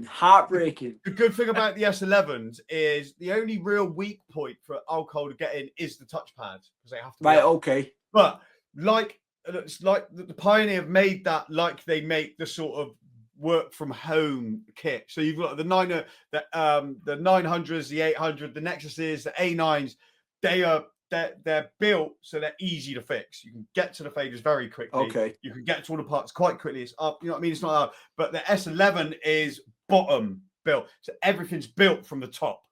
Heartbreaking. The good thing about the S11s is the only real weak point for alcohol to get in is the touchpad because they have to. Right. Okay. But it's like the Pioneer have made that like they make the sort of work from home kit. So you've got the 900s, the 800, the Nexuses, the A9s. They're built so they're easy to fix. You can get to the faders very quickly. Okay. You can get to all the parts quite quickly. It's up. You know what I mean? It's not up. But the S11 is bottom built, so everything's built from the top.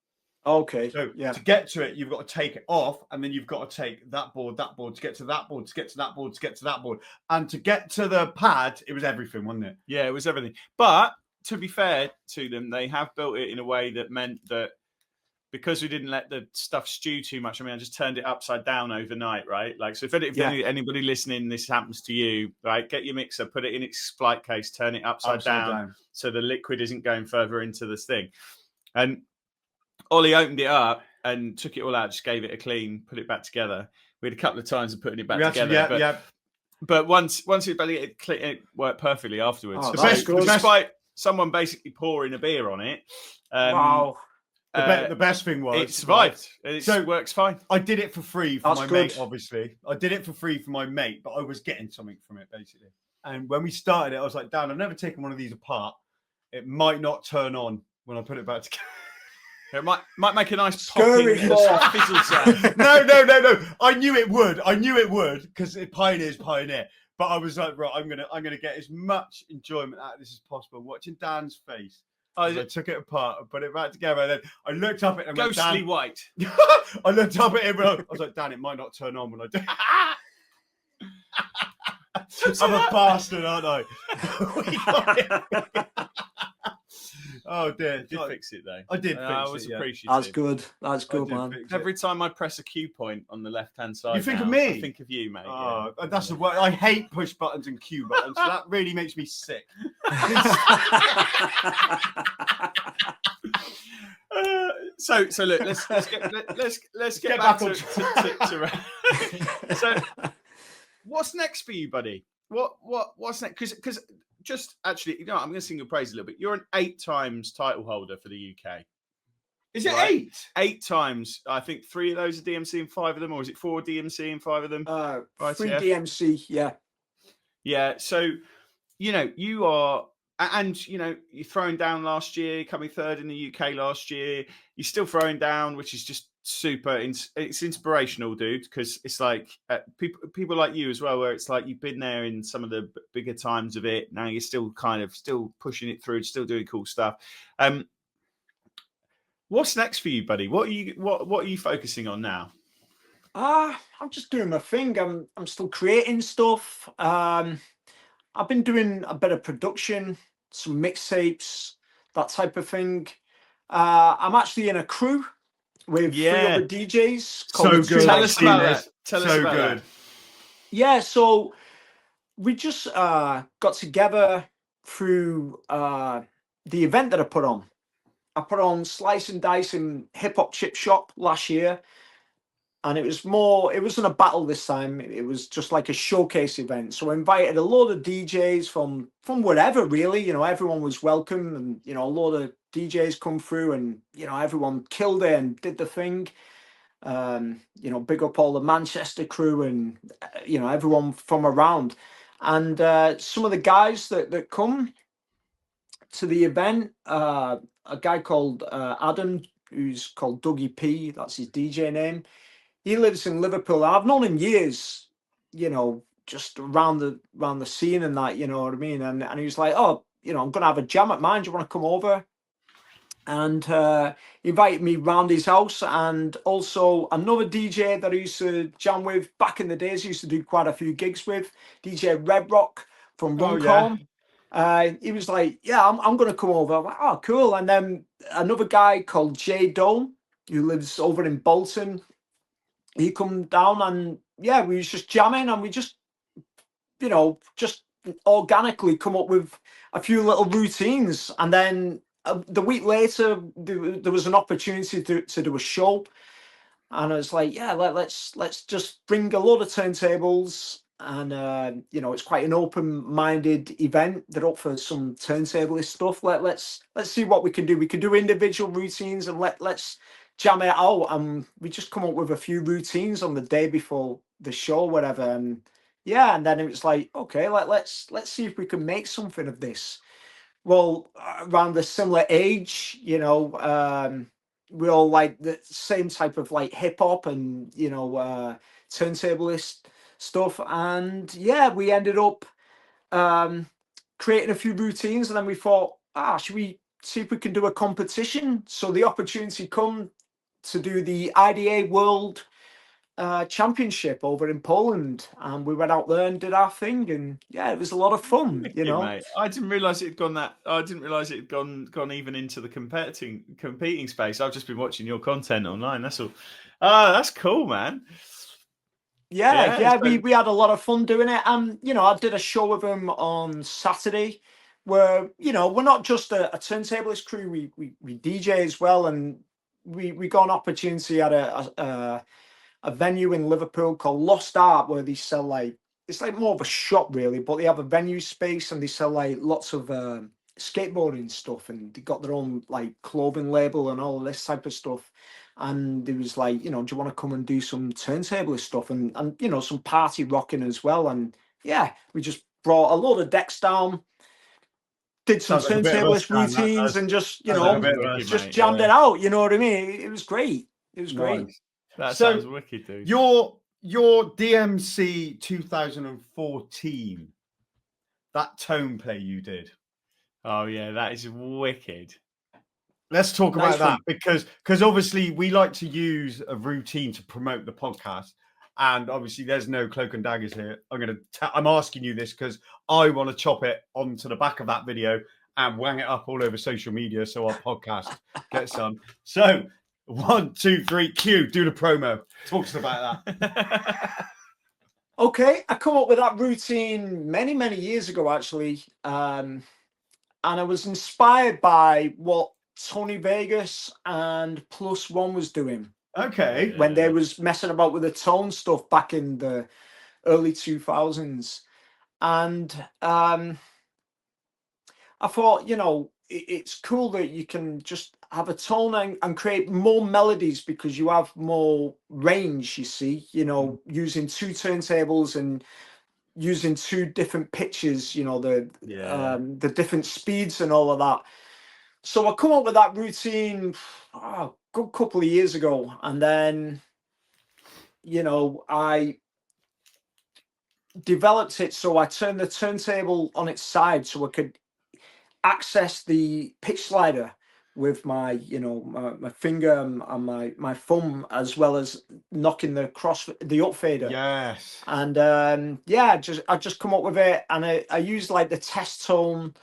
Okay. So to get to it, you've got to take it off, and then you've got to take that board to get to that board, to get to that board, to get to that board, and to get to the pad, it was everything, wasn't it? Yeah, it was everything. But to be fair to them, they have built it in a way that meant that because we didn't let the stuff stew too much. I mean, I just turned it upside down overnight, right? Like, so if anybody listening, this happens to you, right? Get your mixer, put it in its flight case, turn it upside down so the liquid isn't going further into this thing. And Ollie opened it up and took it all out, just gave it a clean, put it back together. We had a couple of times of putting it back together. But once it worked perfectly afterwards. Despite someone basically pouring a beer on it. Wow. The best thing was it survived. It works fine. I did it for free for my mate, obviously. I did it for free for my mate, but I was getting something from it, basically. And when we started it, I was like, Dan, I've never taken one of these apart. It might not turn on when I put it back together. It might make a nice popping fizzle sound. No. I knew it would because Pioneer's Pioneer. But I was like, right, I'm gonna get as much enjoyment out of this as possible. Watching Dan's face. I took it apart and put it back together. And then I looked up at him. Ghostly white. I looked up at him and I was like, Dan, it might not turn on when I do. I'm a bastard, aren't I? Oh dear. Did fix it though. I did I fix was it, yeah. appreciative. That's good. That's good, did man. fix it. Every time I press a cue point on the left-hand side, You think of now, me? I think of you, mate. Oh, that's the word. I hate push buttons and cue buttons. So that really makes me sick. So look, let's get back to so what's next for you, buddy? What's next? Because just actually, you know, I'm going to sing your praise a little bit. You're an 8 times title holder for the UK. Is it Right? 8? 8 times. I think 3 of those are DMC and 5 of them, or is it 4 DMC and 5 of them? 3 DMC, yeah. Yeah. So, you know, you are, and you know, you're throwing down last year, coming 3rd in the UK last year. You're still throwing down, which is just super. It's inspirational, dude, because it's like people like you as well, where it's like you've been there in some of the bigger times of it. Now you're still still pushing it through, still doing cool stuff. What's next for you, buddy? What are you focusing on now? I'm just doing my thing. I'm still creating stuff. I've been doing a bit of production, some mixtapes, that type of thing. I'm actually in a crew with 3 other DJs. So good. Tell us about that. Tell us about that. Yeah, so we just got together through the event that I put on. I put on Slice and Dice in Hip Hop Chip Shop last year. And it wasn't a battle this time. It was just like a showcase event. So I invited a load of DJs from wherever, really. You know, everyone was welcome, and you know, a lot of DJs come through, and you know, everyone killed it and did the thing. You know, big up all the Manchester crew and you know, everyone from around. And some of the guys that come to the event, a guy called Adam, who's called Dougie P. That's his DJ name. He lives in Liverpool. I've known him years, you know, just around the scene and that, you know what I mean? And he was like, oh, you know, I'm going to have a jam at mine. Do you want to come over? And he invited me round his house. And also another DJ that I used to jam with back in the days, I used to do quite a few gigs with, DJ Red Rock from Runcorn. He was like, yeah, I'm going to come over. I'm like, oh, cool. And then another guy called Jay Dome, who lives over in Bolton, he come down, and yeah, we was just jamming, and we just, you know, just organically come up with a few little routines. And then the week later, there was an opportunity to do a show, and I was like, yeah, let's just bring a load of turntables. And you know, it's quite an open-minded event. They're up for some turntablist stuff. Let's see what we can do. We can do individual routines, and let's jam it out. And we just come up with a few routines on the day before the show, whatever. And yeah, and then it was like, okay, let's see if we can make something of this. Well, around the similar age, you know, we all like the same type of like hip hop and you know, turntablist stuff. And yeah, we ended up creating a few routines, and then we thought, should we see if we can do a competition? So the opportunity come to do the IDA World Championship over in Poland, and we went out there and did our thing, and yeah, it was a lot of fun. You know, mate. I didn't realise it had gone that. I didn't realise it had gone even into the competing space. I've just been watching your content online. That's all. That's cool, man. Yeah, we had a lot of fun doing it. And you know, I did a show with them on Saturday, where you know, we're not just a turntablist crew. We DJ as well, and we got an opportunity at a venue in Liverpool called Lost Art, where they sell like, it's like more of a shop really, but they have a venue space, and they sell like lots of skateboarding stuff, and they got their own like clothing label and all of this type of stuff. And it was like, you know, do you want to come and do some turntablist stuff and you know, some party rocking as well? And yeah, we just brought a load of decks down, did some turntablist routines, and just, you know, just jammed it out. You know what I mean? It was great. It was great. That sounds wicked, dude. Your DMC 2014, that tone play you did. Oh yeah, that is wicked. Let's talk about that, because obviously we like to use a routine to promote the podcast, and obviously there's no cloak and daggers here. I'm asking you this because I want to chop it onto the back of that video and wang it up all over social media so our podcast gets some. So 1, 2, 3, cue. Do the promo. Talk to us about that. Okay, I come up with that routine many, many years ago, actually. And I was inspired by what Tony Vegas and Plus One was doing. Okay. When they was messing about with the tone stuff back in the early 2000s. And I thought, it's cool that you can just have a tone and create more melodies because you have more range, you see, using 2 turntables and using 2 different pitches, the different speeds and all of that. So I come up with that routine a good couple of years ago. And then, I developed it so I turned the turntable on its side so I could access the pitch slider with my my finger and my thumb, as well as knocking the up fader. Yes. And I just come up with it, and I used like the test tone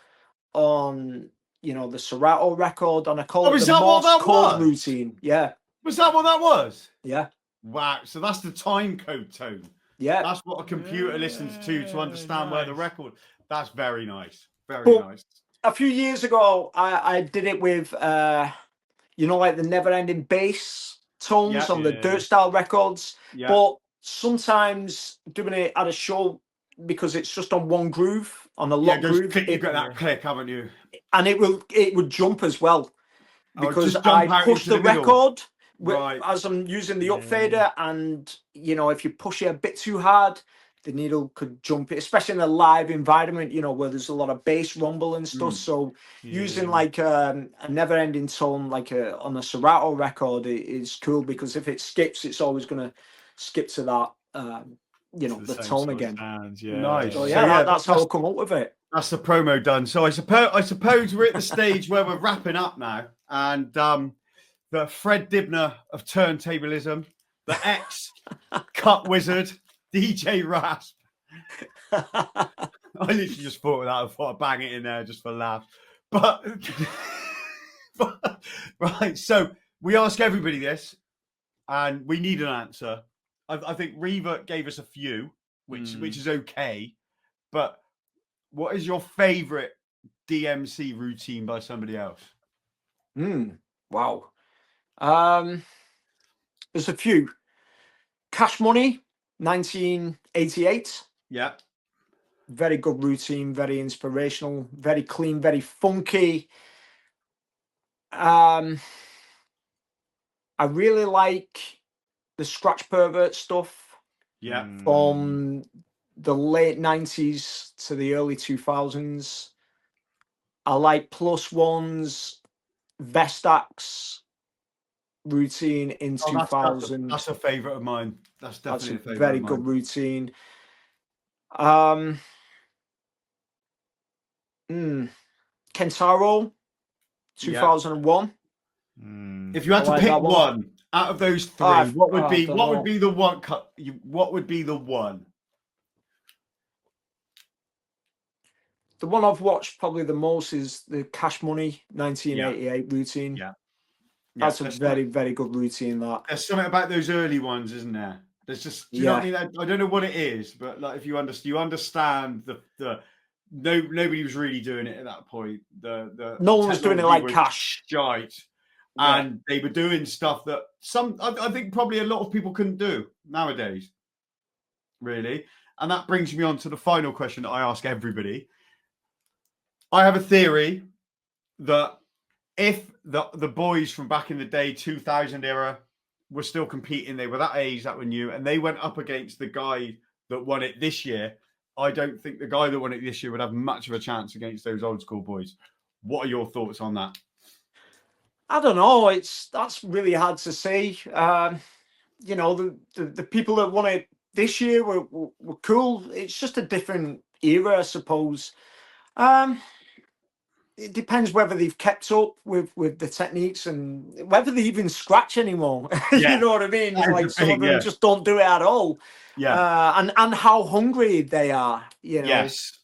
on the Serato record, and I call it the Morse code routine. Yeah. Was that what that was? Yeah. Wow. So that's the time code tone. Yeah. That's what a computer listens to understand where the record. That's very nice. Very nice. A few years ago, I did it with, like the never-ending bass tones on the Dirt Style records. Yeah. But sometimes doing it at a show, because it's just on one groove, on a lock groove. You've got that click, haven't you? And it would jump as well. Because I push the record as I'm using the up fader, and, if you push it a bit too hard, the needle could jump it, especially in a live environment, where there's a lot of bass rumble and stuff. So using like a never-ending tone, like on a Serato record, is cool, because if it skips, it's always going to skip to that, the tone again. Nice. So that's how I come up with it. That's the promo done. So I suppose we're at the stage where we're wrapping up now, and the Fred Dibner of turntablism, the ex-cut wizard, DJ Rasp. I literally just thought of that. I thought I'd bang it in there just for laughs. But right, so we ask everybody this, and we need an answer. I think Reva gave us a few, which is okay. But what is your favorite DMC routine by somebody else? Wow. There's a few. Cash Money, 1988. Yeah. Very good routine, very inspirational, very clean, very funky. I really like the Scratch Pervert stuff. Yeah. From the late 90s to the early 2000s. I like Plus One's Vestax routine in 2000. That's a favorite of mine. That's definitely a favorite. Very good routine. Kentaro, 2001. If you had to pick one out of those three, what would be the one? What would be the one? The one I've watched probably the most is the Cash Money 1988 routine. Yeah. That's a very, very good routine. There's something about those early ones, isn't there? There's just, you know what I mean? I don't know what it is, but like if you understand the nobody was really doing it at that point. No one was doing it like Cash. Shite. And they were doing stuff that I think probably a lot of people couldn't do nowadays. Really. And that brings me on to the final question that I ask everybody. I have a theory that if the boys from back in the day, 2000 era, were still competing, they were that age, that were new, and they went up against the guy that won it this year, I don't think the guy that won it this year would have much of a chance against those old school boys. What are your thoughts on that? I don't know. That's really hard to say. The people that won it this year were cool. It's just a different era, I suppose. It depends whether they've kept up with the techniques and whether they even scratch anymore. You know what I mean? Like some of them just don't do it at all. Yeah. And how hungry they are. You know. Yes.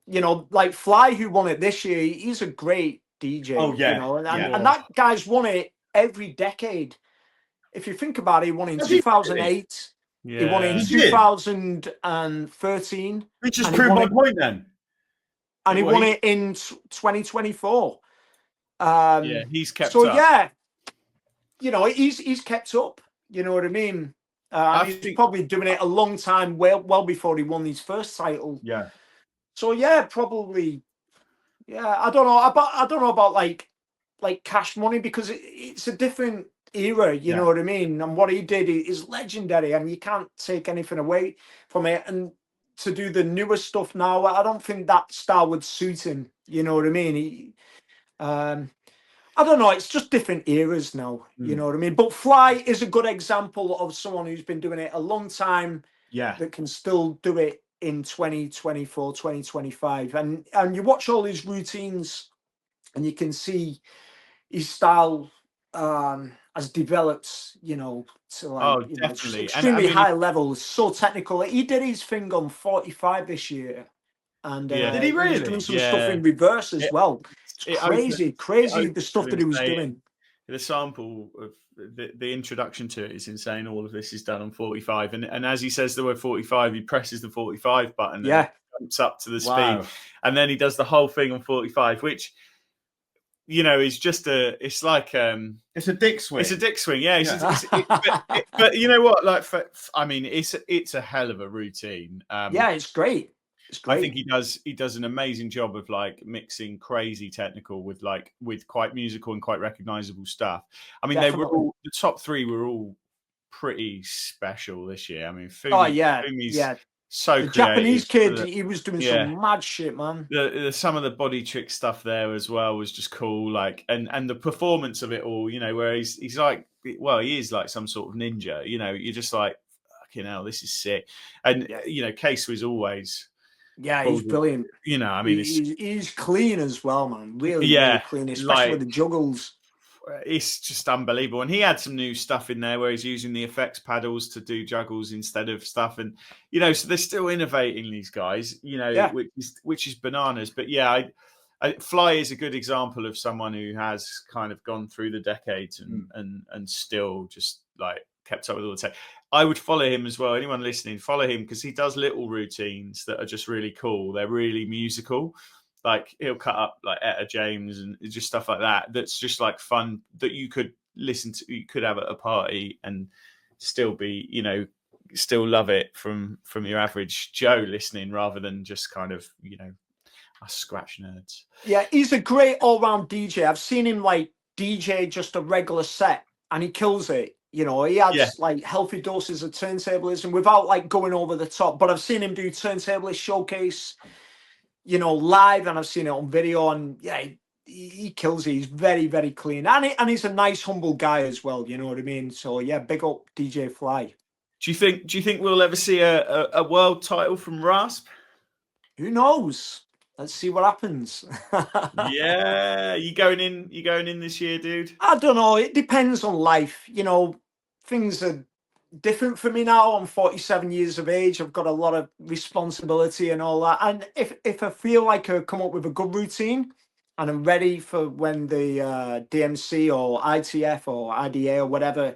you know, like Fly, who won it this year, he's a great DJ. Oh, yeah, You know, and, yeah. and that guy's won it every decade. If you think about it, he won in Has he 2008. Yeah. He won in He did? 2013. Which just And he proved won my it- point then. And he Well, won he- it in 2024. Yeah, he's kept So up. yeah, you know, he's kept up. You know what I mean? I He's think- probably doing it a long time, well before he won his first title. Yeah. So yeah, probably. Yeah, I don't know. I don't know about like Cash Money, because it's a different era. You know what I mean? And what he did is legendary, and you can't take anything away from it. And to do the newer stuff now, I don't think that style would suit him. You know what I mean? I don't know. It's just different eras now. You know what I mean? But Fly is a good example of someone who's been doing it a long time. Yeah. That can still do it in 2024, 2025. And you watch all his routines and you can see his style has developed, you know, to like, you know, just definitely. And, extremely I mean, high levels, so technical. He did his thing on 45 this year. And Yeah. Did he he was really? doing some Yeah. stuff in reverse as well. It's it crazy, opened the stuff with that he him was saying- doing. The sample of the introduction to it is insane. All of this is done on 45, and as he says the word 45, he presses the 45 button. Yeah. And it jumps up to the Wow. speed, and then he does the whole thing on 45, which, you know, is just it's like It's a dick swing. it's a dick swing. Yeah, Yeah. but you know what? Like, I mean, it's a hell of a routine. Yeah, it's great. It's great. I think he does an amazing job of like mixing crazy technical with quite musical and quite recognizable stuff. I mean, Definitely. the top three were all pretty special this year. I mean, Oh yeah, Fumi's yeah. so The creative. Japanese kid, he was doing Yeah. some mad shit, man. The some of the body trick stuff there as well was just cool. Like, and the performance of it all, you know, where he's like, well, he is like some sort of ninja. You know, you're just like, fucking hell, this is sick. And you know, Case was always. Yeah, he's brilliant. You know, I mean, he's clean as well, man. Really, Yeah, really clean, especially with the juggles. it's just unbelievable. And he had some new stuff in there where he's using the effects paddles to do juggles instead of stuff. And, you know, so they're still innovating, these guys, you know, which is bananas. But yeah, Fly is a good example of someone who has kind of gone through the decades and still just like kept up with all the tech. I would follow him as well. Anyone listening, follow him, because he does little routines that are just really cool. They're really musical. Like, he'll cut up like Etta James and just stuff like that. That's just like fun that you could listen to. You could have at a party and still be, you know, still love it from your average Joe listening, rather than just kind of, you know, us scratch nerds. Yeah, he's a great all-round DJ. I've seen him like DJ just a regular set, and he kills it. You know, he adds like healthy doses of turntablism without like going over the top. But I've seen him do Turntablist Showcase, you know, live, and I've seen it on video, and yeah, he kills it. He's very, very clean, and he's a nice, humble guy as well. You know what I mean? So yeah, big up DJ Fly. Do you think we'll ever see a world title from Rasp? Who knows? Let's see what happens. Yeah, you going in this year, dude? I don't know. It depends on life. You know, things are different for me now. I'm 47 years of age. I've got a lot of responsibility and all that. And if I feel like I come up with a good routine and I'm ready for when the DMC or ITF or IDA or whatever,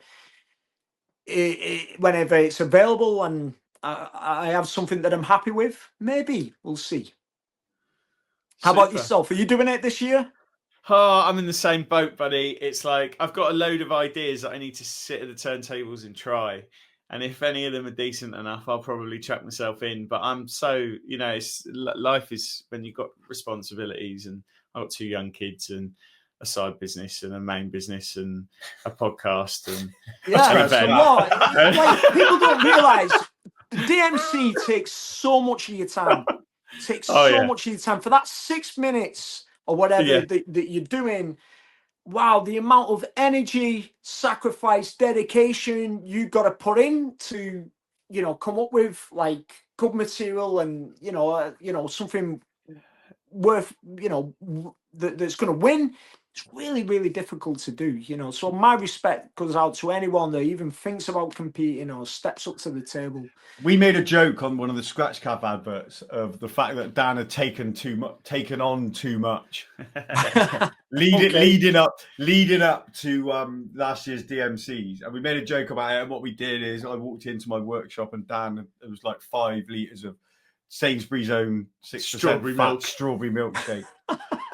whenever it's available and I have something that I'm happy with, maybe we'll see. How about yourself? Are you doing it this year? Oh, I'm in the same boat, buddy. It's like I've got a load of ideas that I need to sit at the turntables and try. And if any of them are decent enough, I'll probably chuck myself in. But I'm so, you know, life is when you've got responsibilities, and I've got 2 young kids and a side business and a main business and a podcast. And yeah, so what? Like, people don't realise the DMC takes so much of your time. Takes so much of your time for that 6 minutes or whatever that you're doing. Wow, the amount of energy, sacrifice, dedication you got to put in to, you know, come up with like good material and you know something worth, you know, that's going to win. it's really, really difficult to do, you know. So my respect goes out to anyone that even thinks about competing or steps up to the table. We made a joke on one of the Scratch Cap adverts of the fact that Dan had taken on too much, leading up to last year's DMCs, and we made a joke about it. And what we did is I walked into my workshop, and Dan, it was like 5 liters of Sainsbury's own 6% strawberry milkshake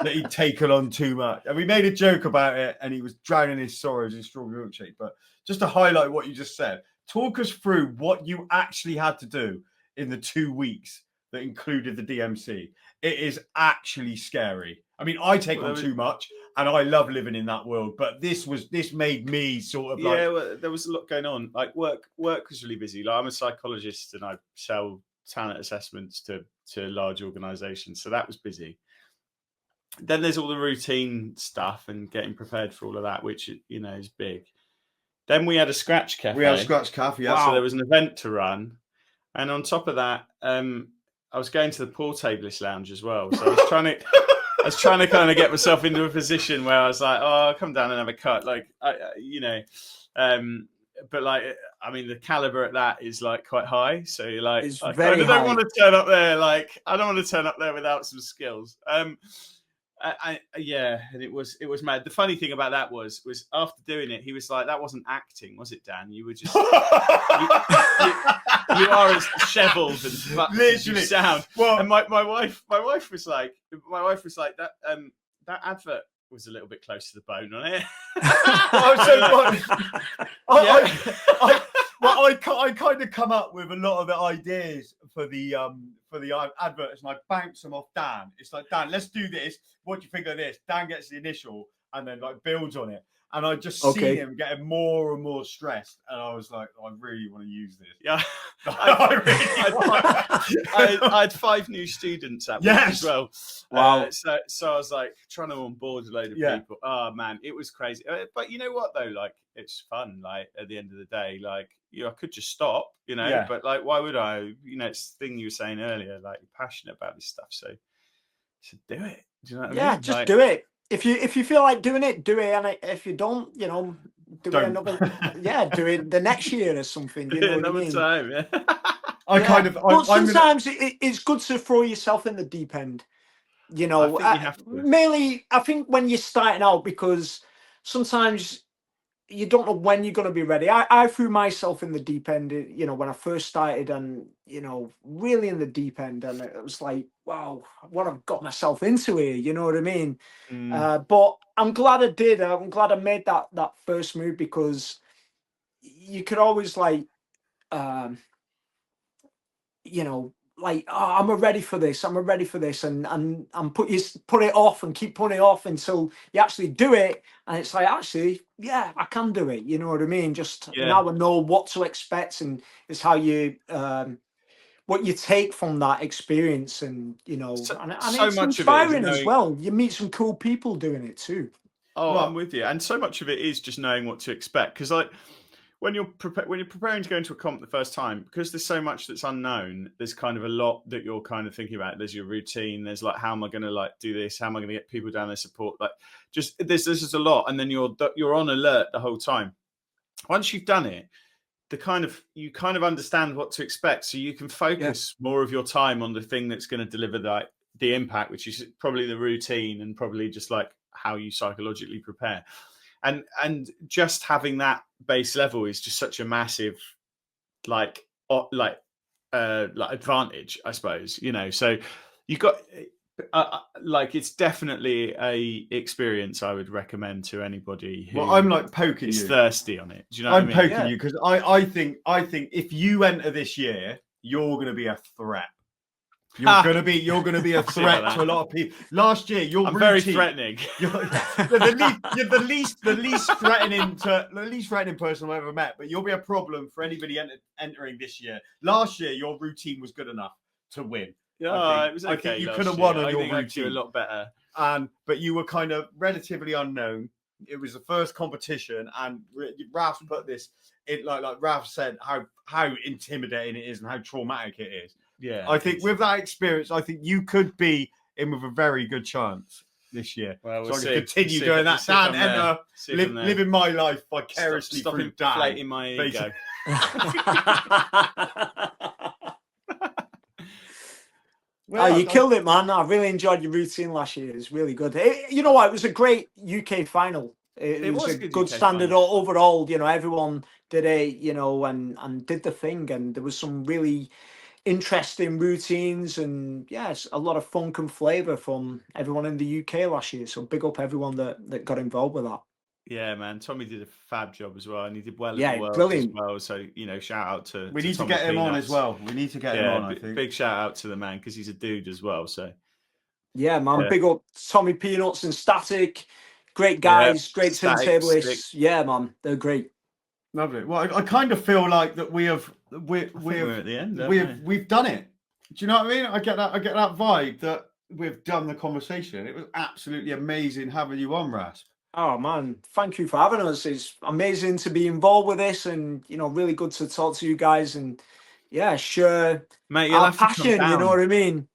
that he'd taken on too much, and we made a joke about it, and he was drowning his sorrows in strawberry milkshake. But just to highlight what you just said, talk us through what you actually had to do in the 2 weeks that included the DMC. It is actually scary. I mean, I take on too much, and I love living in that world. But this made me sort of like, well, there was a lot going on. Like work was really busy. Like I'm a psychologist, and I sell talent assessments to large organisations, so that was busy. Then there's all the routine stuff and getting prepared for all of that, which, you know, is big. Then we had a Scratch Cafe. yeah. So there was an event to run. And on top of that, I was going to the Turntablist lounge as well. So I was trying to kind of get myself into a position where I was like, oh, I'll come down and have a cut. Like, you know, but like, I mean, the caliber at that is like quite high. So you're like, I don't want to turn up there. Like, I don't want to turn up there without some skills. Yeah, and it was mad. The funny thing about that was after doing it, he was like, "That wasn't acting, was it, Dan? You were just you are as shriveled and fucked as you sound." Well, and my wife was like that. That advert was a little bit close to the bone on it. I kind of come up with a lot of the ideas for the adverts, and I bounce them off Dan. It's like, Dan, let's do this. What do you think of this? Dan gets the initial and then like builds on it. And I just see him getting more and more stressed. And I was like, I really want to use this. Yeah. I had 5 new students at work as well. Wow. So I was like trying to onboard a load of people. Oh man, it was crazy. But you know what though? Like, it's fun. Like at the end of the day, like, you know, I could just stop, you know, but like, why would I? You know, it's the thing you were saying earlier, like, you're passionate about this stuff. So do it. Do you know what I mean? Just do it. If you feel like doing it, do it. And if you don't, you know, do it the next year or something. You know what I mean? Time, yeah. But sometimes it's good to throw yourself in the deep end. You know, mainly I think when you're starting out, because sometimes you don't know when you're going to be ready. I threw myself in the deep end, you know, when I first started, and, you know, really in the deep end. And it was like, wow, what I've got myself into here. You know what I mean? But I'm glad I did. I'm glad I made that first move, because you could always like, you know, like, oh, I'm ready for this. I'm ready for this, and put it off and keep putting it off until you actually do it, and it's like, actually, yeah, I can do it. You know what I mean? Just now I know what to expect, and it's how you what you take from that experience, and you know, and so it's much inspiring as well. You meet some cool people doing it too. Oh, I'm with you, and so much of it is just knowing what to expect, because like, when you're preparing to go into a comp the first time, because there's so much that's unknown, there's kind of a lot that you're kind of thinking about. There's your routine. There's like, how am I going to like do this? How am I going to get people down there support? Like, just this is a lot, and then you're on alert the whole time. Once you've done it, you kind of understand what to expect, so you can focus more of your time on the thing that's going to deliver the impact, which is probably the routine and probably just like how you psychologically prepare. And just having that base level is just such a massive like advantage, I suppose, you know. So you got like, it's definitely a experience I would recommend to anybody who I'm like poking is you, thirsty on it. Do you know what I mean? I'm poking you because I think if you enter this year, you're going to be a threat. You're gonna be a threat to a lot of people. Last year, I'm very threatening. You're the least threatening person I've ever met. But you'll be a problem for anybody entering this year. Last year, your routine was good enough to win. Yeah, it was okay. I think you could have won on your routine. I do a lot better. But you were kind of relatively unknown. It was the first competition, and Rasp put this. Like Rasp said, how intimidating it is and how traumatic it is. Yeah, I think with that experience, I think you could be in with a very good chance. this year. Well, so we'll I see. can continue See doing if- that. see if I'm Dan, there. Emma, See if I'm there. living my life vicariously Stop through Dan. inflating my ego. basically. Oh, you killed it, man. I really enjoyed your routine last year. It was really good. You know what? It was a great UK final. It was a good UK standard final. overall. You know, everyone did it, you know, and did the thing. And there was some really interesting routines and, yes, a lot of funk and flavour from everyone in the UK last year. So big up everyone that got involved with that. Yeah, man. Tommy did a fab job as well, and he did well Yeah, in the world brilliant. as well. So, you know, shout out to We need to Tommy get him on Peanuts. as well. We need to get him on, I think. Big shout out to the man because he's a dude as well. So, Yeah, man. Yeah. Big up Tommy Peanuts and Static. Great guys, great Static, turntablists. sick. Yeah, man. They're great. Lovely. Well, I kind of feel like that we're I think we're at the end. aren't we? we've done it. Do you know what I mean? I get that vibe that we've done the conversation. It was absolutely amazing having you on, Rasp. Oh man, thank you for having us. It's amazing to be involved with this, and you know, really good to talk to you guys and yeah, share Mate, you'll our have to come passion. You down. know what I mean?